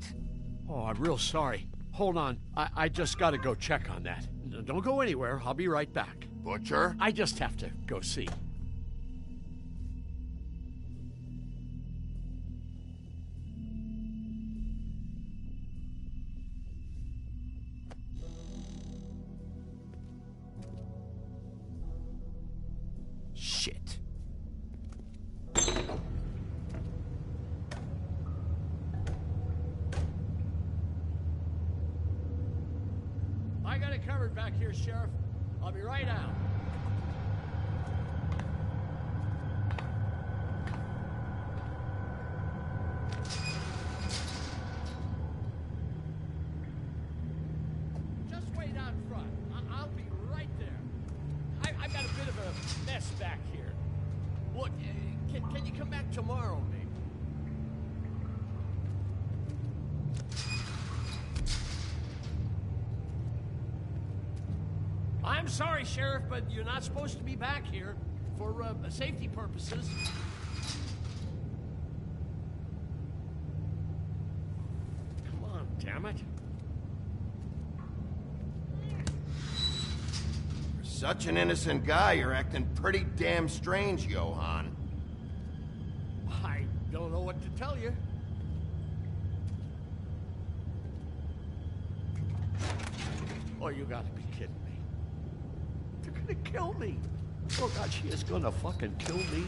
Oh, I'm real sorry. Hold on. I just gotta go check on that. Don't go anywhere. I'll be right back. Butcher? I just have to go see. Shit. I got it covered back here, Sheriff. I'll be right out. Just wait out front. I'll be right there. I've got a bit of a mess back here. Look, can you come back tomorrow, maybe? I'm sorry, Sheriff, but you're not supposed to be back here for safety purposes. Come on, damn it. For such an innocent guy, you're acting pretty damn strange, Johann. I don't know what to tell you. Oh, you gotta be kidding me. They're gonna kill me. Oh God, she is gonna fucking kill me.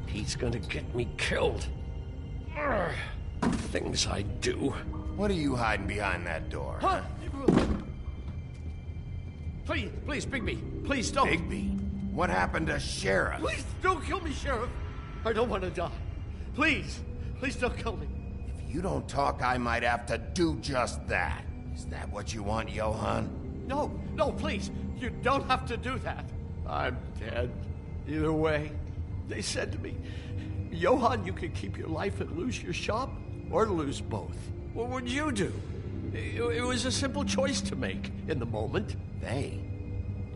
He's gonna get me killed. Things I do. What are you hiding behind that door? Huh? Please, Bigby. Please don't. Bigby? What happened to Sheriff? Please don't kill me, Sheriff. I don't want to die. Please don't kill me. If you don't talk, I might have to do just that. Is that what you want, Johann? No, please. You don't have to do that. I'm dead. Either way. They said to me, Johann, you could keep your life and lose your shop, or lose both. What would you do? It was a simple choice to make in the moment. They?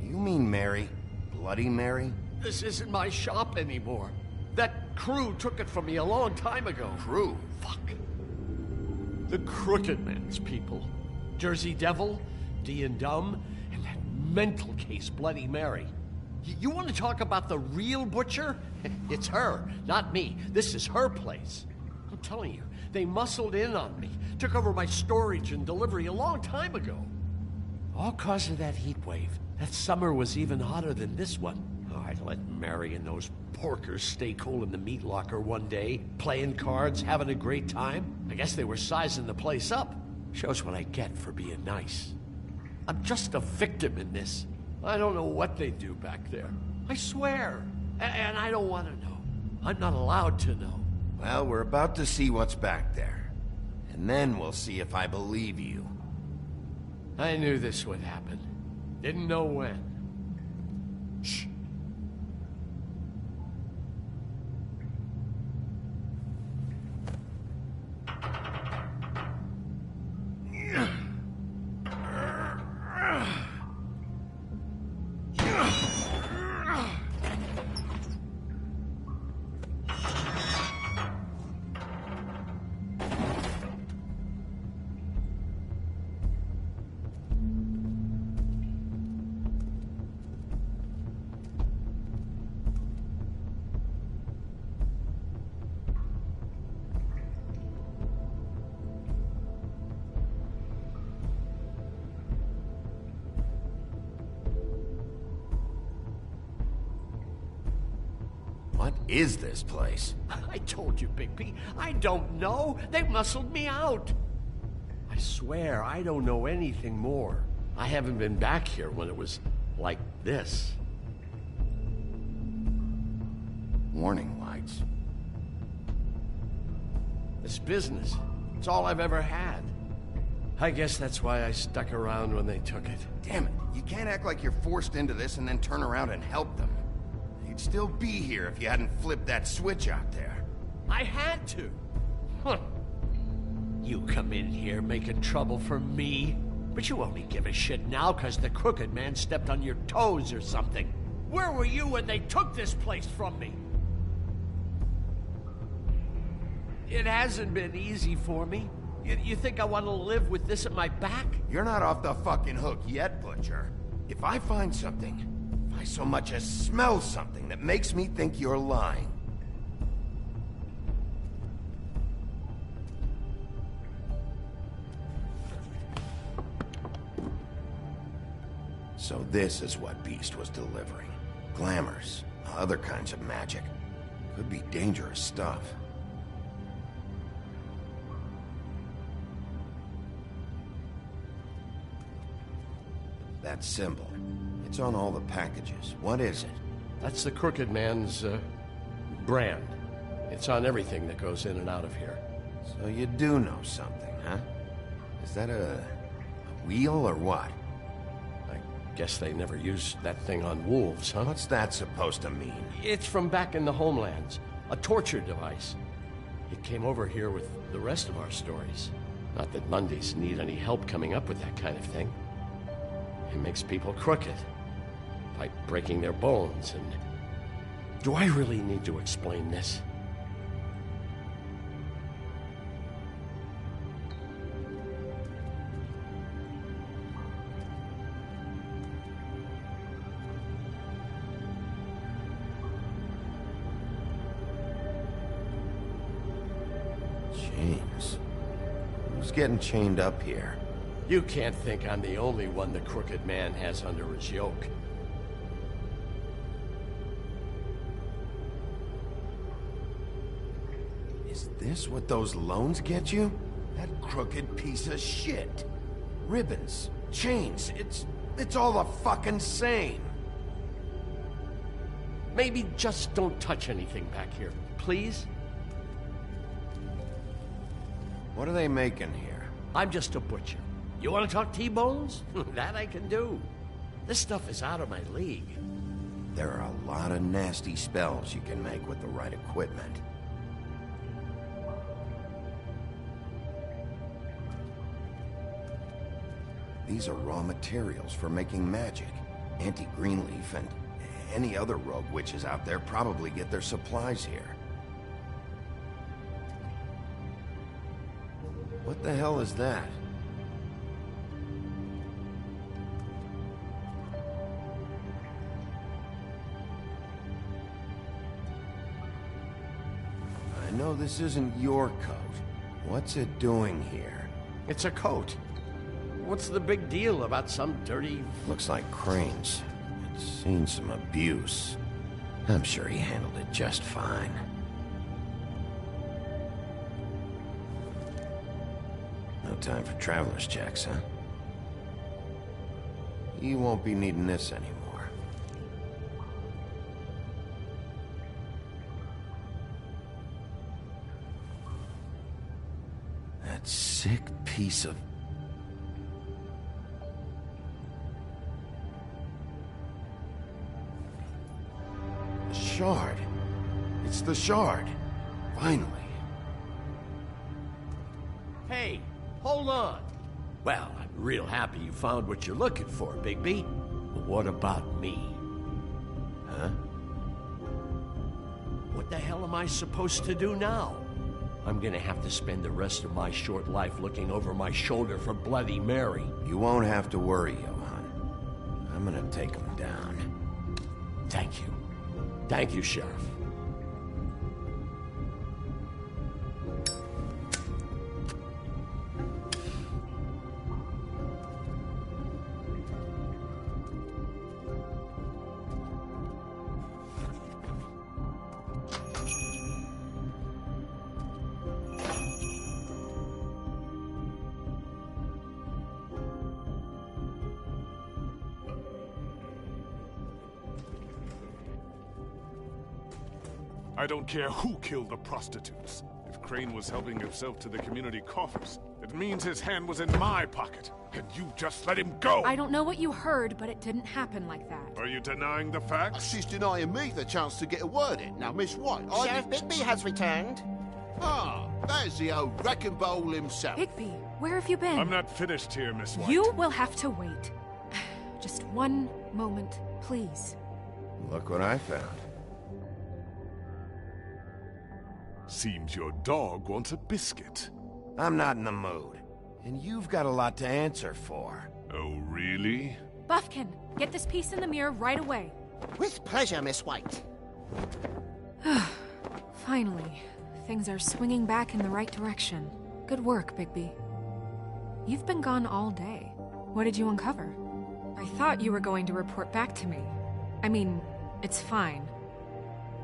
Do you mean Mary? Bloody Mary? This isn't my shop anymore. That crew took it from me a long time ago. Crew? Fuck. The Crooked Man's people. Jersey Devil, D and Dumb, and that mental case, Bloody Mary. You want to talk about the real butcher? It's her, not me. This is her place. I'm telling you, they muscled in on me, took over my storage and delivery a long time ago. All cause of that heat wave. That summer was even hotter than this one. Oh, I'd let Mary and those porkers stay cool in the meat locker one day, playing cards, having a great time. I guess they were sizing the place up. Shows what I get for being nice. I'm just a victim in this. I don't know what they do back there. I swear. And I don't want to know. I'm not allowed to know. Well, we're about to see what's back there. And then we'll see if I believe you. I knew this would happen. Didn't know when. Shh. What is this place? I told you, Bigby. I don't know. They muscled me out. I swear, I don't know anything more. I haven't been back here when it was like this. Warning lights. This business, it's all I've ever had. I guess that's why I stuck around when they took it. Damn it, you can't act like you're forced into this and then turn around and help them. You'd still be here if you hadn't flipped that switch out there. I had to. Huh. You come in here making trouble for me, but you only give a shit now because the Crooked Man stepped on your toes or something. Where were you when they took this place from me? It hasn't been easy for me. You think I want to live with this at my back? You're not off the fucking hook yet, Butcher. If I find something, if I so much as smell something that makes me think you're lying. So this is what Beast was delivering. Glamours, other kinds of magic. Could be dangerous stuff. That symbol. It's on all the packages. What is it? That's the Crooked Man's, brand. It's on everything that goes in and out of here. So you do know something, huh? Is that a wheel or what? I guess they never used that thing on wolves, huh? What's that supposed to mean? It's from back in the homelands. A torture device. It came over here with the rest of our stories. Not that Mundies need any help coming up with that kind of thing. It makes people crooked. By breaking their bones and... Do I really need to explain this? Chains. Who's getting chained up here? You can't think I'm the only one the Crooked Man has under his yoke. Is this what those loans get you? That crooked piece of shit. Ribbons, chains, it's all the fucking same. Maybe just don't touch anything back here, please? What are they making here? I'm just a butcher. You want to talk T-bones? That I can do. This stuff is out of my league. There are a lot of nasty spells you can make with the right equipment. These are raw materials for making magic. Auntie Greenleaf and any other rogue witches out there probably get their supplies here. What the hell is that? I know this isn't your coat. What's it doing here? It's a coat. What's the big deal about some dirty... Looks like Crane's. It's seen some abuse. I'm sure he handled it just fine. No time for traveler's checks, huh? You won't be needing this anymore. That sick piece of... shard. It's the shard. Finally. Hey, hold on. Well, I'm real happy you found what you're looking for, Bigby. But what about me? Huh? What the hell am I supposed to do now? I'm gonna have to spend the rest of my short life looking over my shoulder for Bloody Mary. You won't have to worry, Johann. I'm gonna take him down. Thank you. Thank you, Sheriff. I don't care who killed the prostitutes. If Crane was helping himself to the community coffers, it means his hand was in my pocket, and you just let him go! I don't know what you heard, but it didn't happen like that. Are you denying the facts? She's denying me the chance to get a word in. Now, Miss White, Sheriff Bigby has returned. Ah, there's the old wrecking bowl himself. Bigby, where have you been? I'm not finished here, Miss White. You will have to wait. Just one moment, please. Look what I found. Seems your dog wants a biscuit. I'm not in the mood. And you've got a lot to answer for. Oh, really? Buffkin, get this piece in the mirror right away. With pleasure, Miss White. Finally, things are swinging back in the right direction. Good work, Bigby. You've been gone all day. What did you uncover? I thought you were going to report back to me. I mean, it's fine.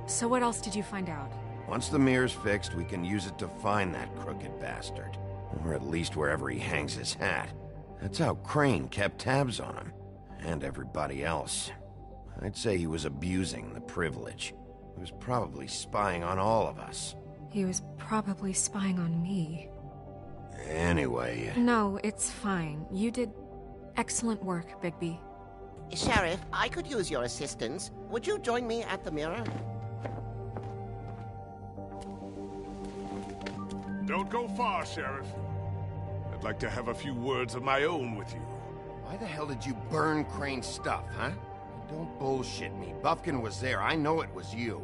So what else did you find out? Once the mirror's fixed, we can use it to find that crooked bastard. Or at least wherever he hangs his hat. That's how Crane kept tabs on him. And everybody else. I'd say he was abusing the privilege. He was probably spying on all of us. He was probably spying on me. Anyway... No, it's fine. You did excellent work, Bigby. Sheriff, I could use your assistance. Would you join me at the mirror? Don't go far, Sheriff. I'd like to have a few words of my own with you. Why the hell did you burn Crane's stuff, huh? Don't bullshit me. Buffkin was there. I know it was you.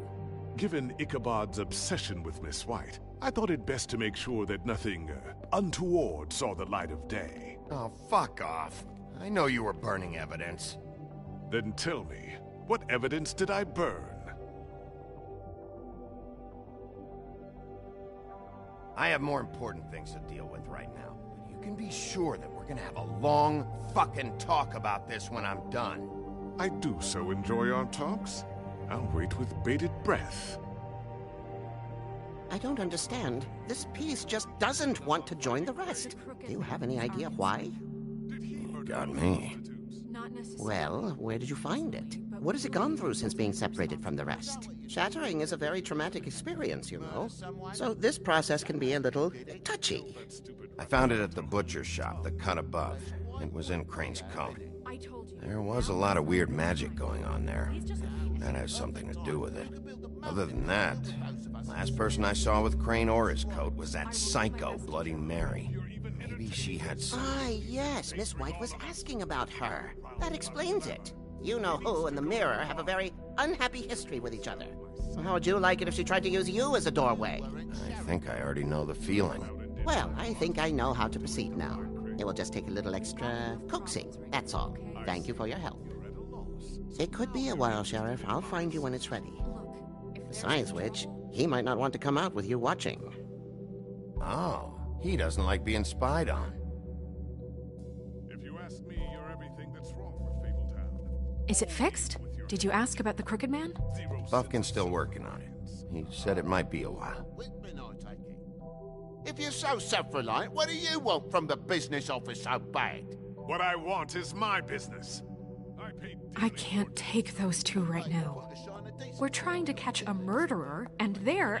Given Ichabod's obsession with Miss White, I thought it best to make sure that nothing untoward saw the light of day. Oh, fuck off. I know you were burning evidence. Then tell me, what evidence did I burn? I have more important things to deal with right now. But you can be sure that we're gonna have a long fucking talk about this when I'm done. I do so enjoy our talks. I'll wait with bated breath. I don't understand. This piece just doesn't want to join the rest. Do you have any idea why? You got me. Well, where did you find it? What has it gone through since being separated from the rest? Shattering is a very traumatic experience, you know. So this process can be a little touchy. I found it at the butcher shop, the cut above. It was in Crane's coat. There was a lot of weird magic going on there. That has something to do with it. Other than that, the last person I saw with Crane or his coat was that psycho Bloody Mary. Maybe she had some... Ah, yes, Miss White was asking about her. That explains it. You know who and the mirror have a very unhappy history with each other. How would you like it if she tried to use you as a doorway? I think I already know the feeling. Well, I think I know how to proceed now. It will just take a little extra coaxing, that's all. Thank you for your help. It could be a while, Sheriff. I'll find you when it's ready. Besides which, he might not want to come out with you watching. Oh, he doesn't like being spied on. If you ask me, you're everything that's wrong with Fabletown. Is it fixed? Did you ask about the Crooked Man? Buffkin's still working on it. He said it might be a while. If you're so self-reliant, what do you want from the business office so bad? What I want is my business. I can't take those two right now. We're trying to catch a murderer, and they're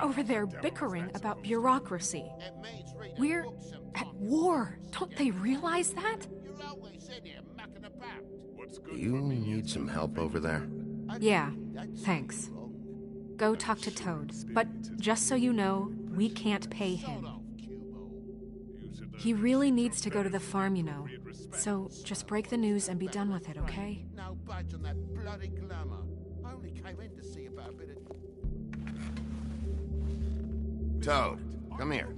over there bickering about bureaucracy. We're at war. Don't they realize that? Do you need some help over there? Yeah, thanks. Go talk to Toad. But just so you know, we can't pay him. He really needs to go to the farm, you know. So just break the news and be done with it, okay? No budge on that bloody glamour. I only came in to see about a bit of... Toad, come here.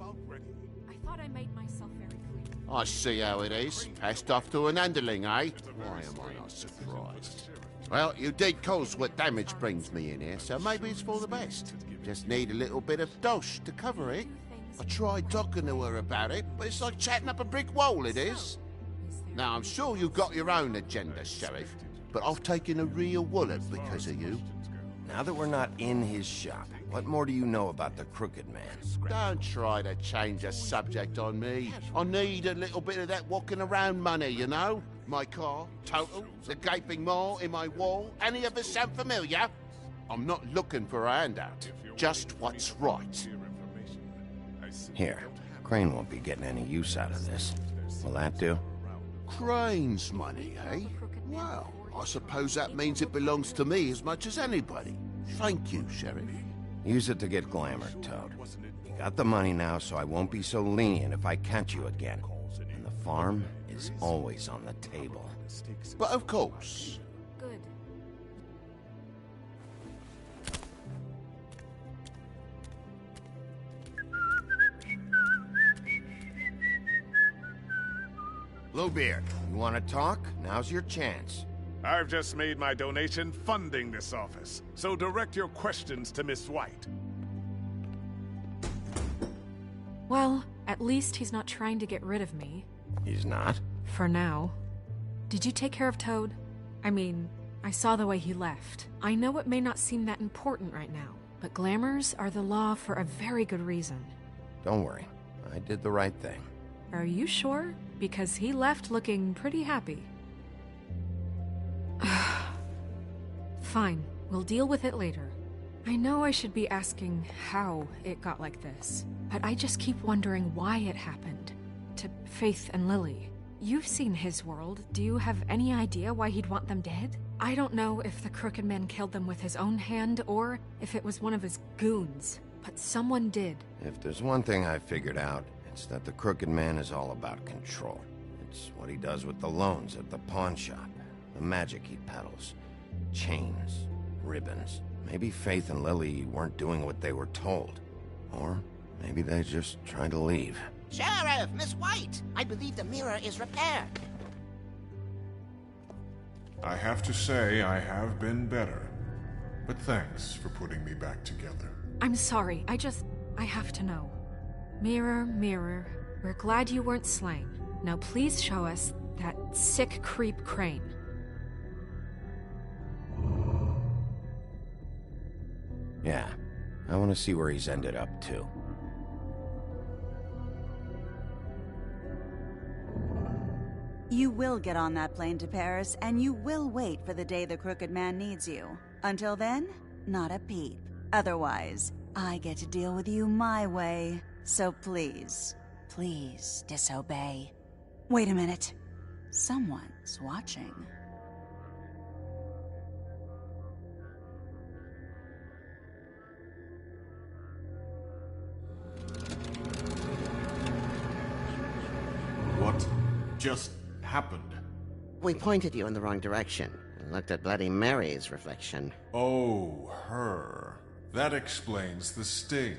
I thought I made myself very clear. I see how it is. Passed off to an underling, eh? Why am I not surprised? Well, you did cause what damage brings me in here, so maybe it's for the best. Just need a little bit of dosh to cover it. I tried talking to her about it, but it's like chatting up a brick wall, it is. Now, I'm sure you've got your own agenda, Sheriff, but I've taken a real wallet because of you. Now that we're not in his shop, what more do you know about the Crooked Man? Don't try to change the subject on me. I need a little bit of that walking around money, you know? My car, total, the gaping maw in my wall. Any of us sound familiar? I'm not looking for a handout, just what's right. Here, Crane won't be getting any use out of this. Will that do? Crane's money, eh? Well, I suppose that means it belongs to me as much as anybody. Thank you, Sheriff. Use it to get glamour, Toad. You got the money now, so I won't be so lenient if I catch you again. And the farm is always on the table. But of course. Good. Bluebeard, you want to talk? Now's your chance. I've just made my donation funding this office, so direct your questions to Miss White. Well, at least he's not trying to get rid of me. He's not? For now. Did you take care of Toad? I mean, I saw the way he left. I know it may not seem that important right now, but glamours are the law for a very good reason. Don't worry. I did the right thing. Are you sure? Because he left looking pretty happy. Fine, we'll deal with it later. I know I should be asking how it got like this, but I just keep wondering why it happened. To Faith and Lily. You've seen his world. Do you have any idea why he'd want them dead? I don't know if the Crooked Man killed them with his own hand or if it was one of his goons, but someone did. If there's one thing I figured out, it's that the Crooked Man is all about control. It's what he does with the loans at the pawn shop, the magic he peddles, chains, ribbons. Maybe Faith and Lily weren't doing what they were told. Or maybe they just tried to leave. Sheriff, Miss White! I believe the mirror is repaired. I have to say I have been better. But thanks for putting me back together. I'm sorry, I have to know. Mirror, mirror, we're glad you weren't slain. Now please show us that sick creep Crane. Yeah, I want to see where he's ended up, too. You will get on that plane to Paris, and you will wait for the day the Crooked Man needs you. Until then, not a peep. Otherwise, I get to deal with you my way. So please, please disobey. Wait a minute. Someone's watching. What just happened? We pointed you in the wrong direction and looked at Bloody Mary's reflection. Oh, her. That explains the sting.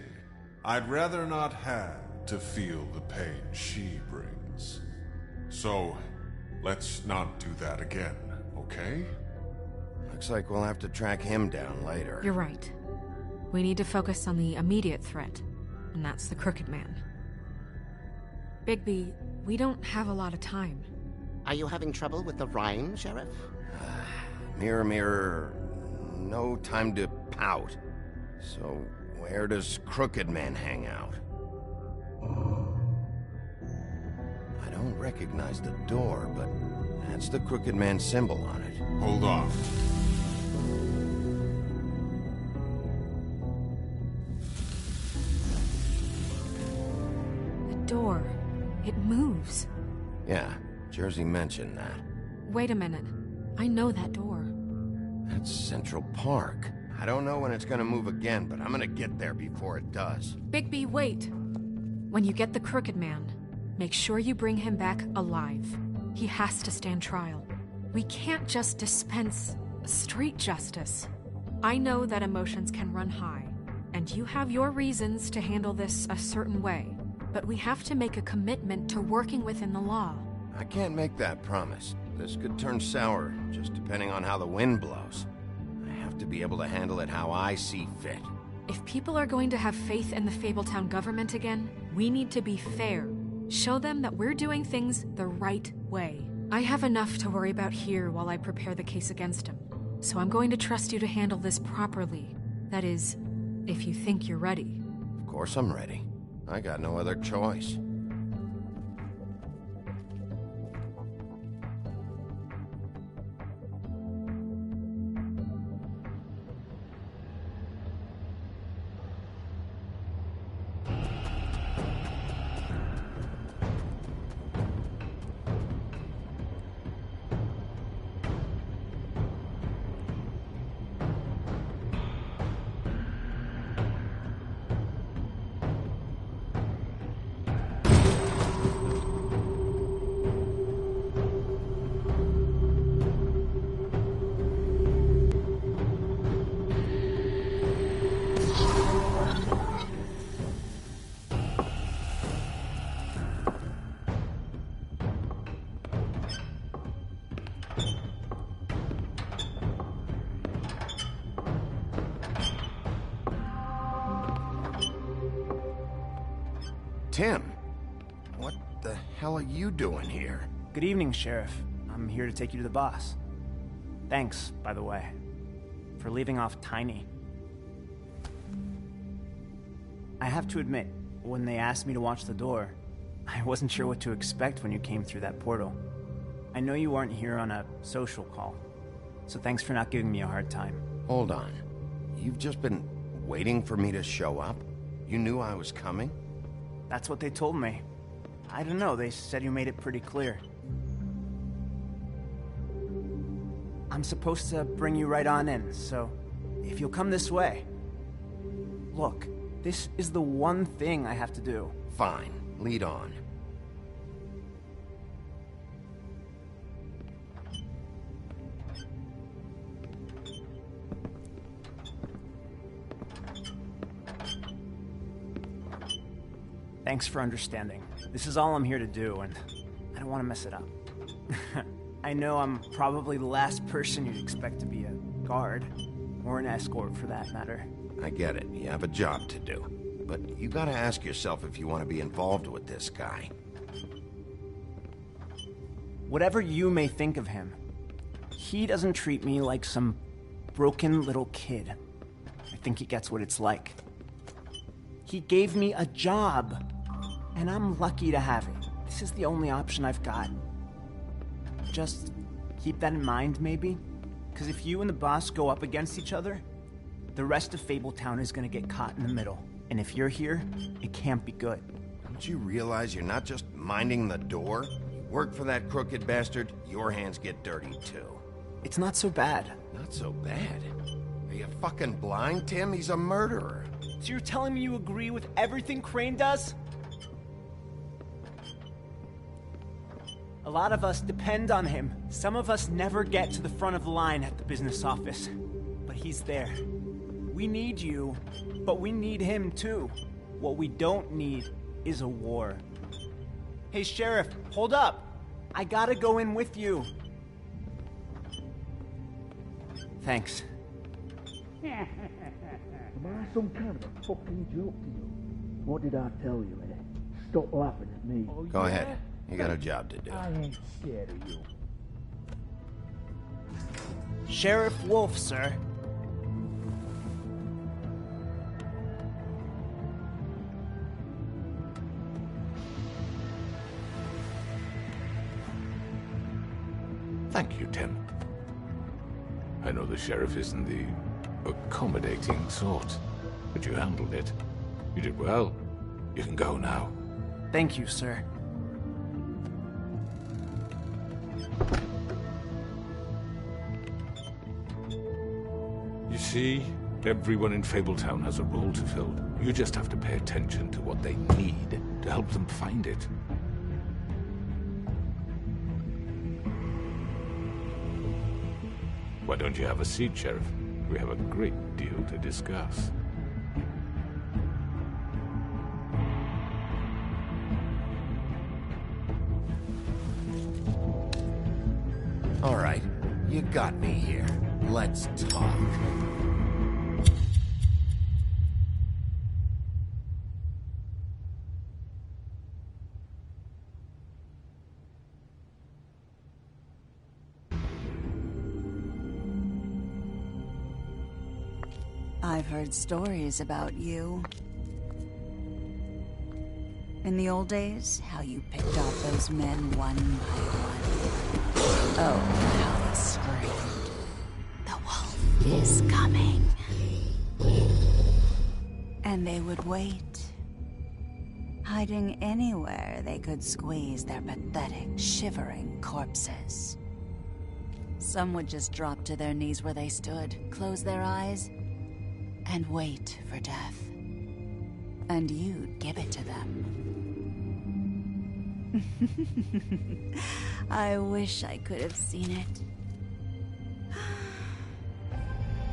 I'd rather not have to feel the pain she brings. So, let's not do that again, okay? Looks like we'll have to track him down later. You're right. We need to focus on the immediate threat, and that's the Crooked Man. Bigby, we don't have a lot of time. Are you having trouble with the rhyme, Sheriff? Mirror, mirror, no time to pout. So, where does Crooked Man hang out? I don't recognize the door, but that's the Crooked Man symbol on it. Hold on. The door. It moves. Yeah, Jersey mentioned that. Wait a minute. I know that door. That's Central Park. I don't know when it's gonna move again, but I'm gonna get there before it does. Bigby, wait. When you get the Crooked Man, make sure you bring him back alive. He has to stand trial. We can't just dispense street justice. I know that emotions can run high, and you have your reasons to handle this a certain way, but we have to make a commitment to working within the law. I can't make that promise. This could turn sour, just depending on how the wind blows. I have to be able to handle it how I see fit. If people are going to have faith in the Fabletown government again, we need to be fair. Show them that we're doing things the right way. I have enough to worry about here while I prepare the case against him. So I'm going to trust you to handle this properly. That is, if you think you're ready. Of course I'm ready. I got no other choice. Tim, what the hell are you doing here? Good evening, Sheriff. I'm here to take you to the boss. Thanks, by the way, for leaving off Tiny. I have to admit, when they asked me to watch the door, I wasn't sure what to expect when you came through that portal. I know you weren't here on a social call, so thanks for not giving me a hard time. Hold on. You've just been waiting for me to show up? You knew I was coming? That's what they told me. I don't know, they said you made it pretty clear. I'm supposed to bring you right on in, so if you'll come this way. Look, this is the one thing I have to do. Fine, lead on. Thanks for understanding. This is all I'm here to do, and I don't want to mess it up. I know I'm probably the last person you'd expect to be a guard, or an escort for that matter. I get it. You have a job to do. But you gotta ask yourself if you want to be involved with this guy. Whatever you may think of him, he doesn't treat me like some broken little kid. I think he gets what it's like. He gave me a job, and I'm lucky to have it. This is the only option I've got. Just keep that in mind, maybe? Because if you and the boss go up against each other, the rest of Fabletown is gonna get caught in the middle. And if you're here, it can't be good. Don't you realize you're not just minding the door? You work for that crooked bastard, your hands get dirty too. It's not so bad. Not so bad? Are you fucking blind, Tim? He's a murderer. So you're telling me you agree with everything Crane does? A lot of us depend on him. Some of us never get to the front of the line at the business office. But he's there. We need you, but we need him too. What we don't need is a war. Hey, Sheriff, hold up. I gotta go in with you. Thanks. Am I some kind of a fucking joke to you? What did I tell you, eh? Stop laughing at me. Go ahead. You got a job to do. I ain't scared of you. Sheriff Wolf, sir. Thank you, Tim. I know the sheriff isn't the accommodating sort, but you handled it. You did well. You can go now. Thank you, sir. See? Everyone in Fabletown has a role to fill. You just have to pay attention to what they need to help them find it. Why don't you have a seat, Sheriff? We have a great deal to discuss. All right, you got me here. Let's talk. I've heard stories about you. In the old days, how you picked off those men one by one. Oh, how they screamed. The wolf is coming. And they would wait, hiding anywhere they could squeeze their pathetic, shivering corpses. Some would just drop to their knees where they stood, close their eyes, and wait for death. And you'd give it to them. I wish I could have seen it.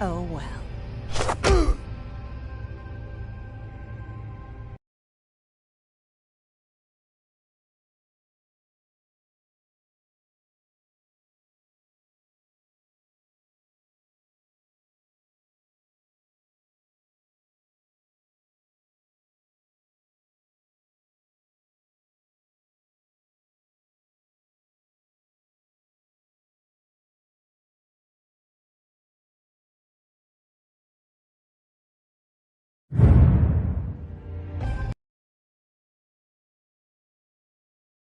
Oh well.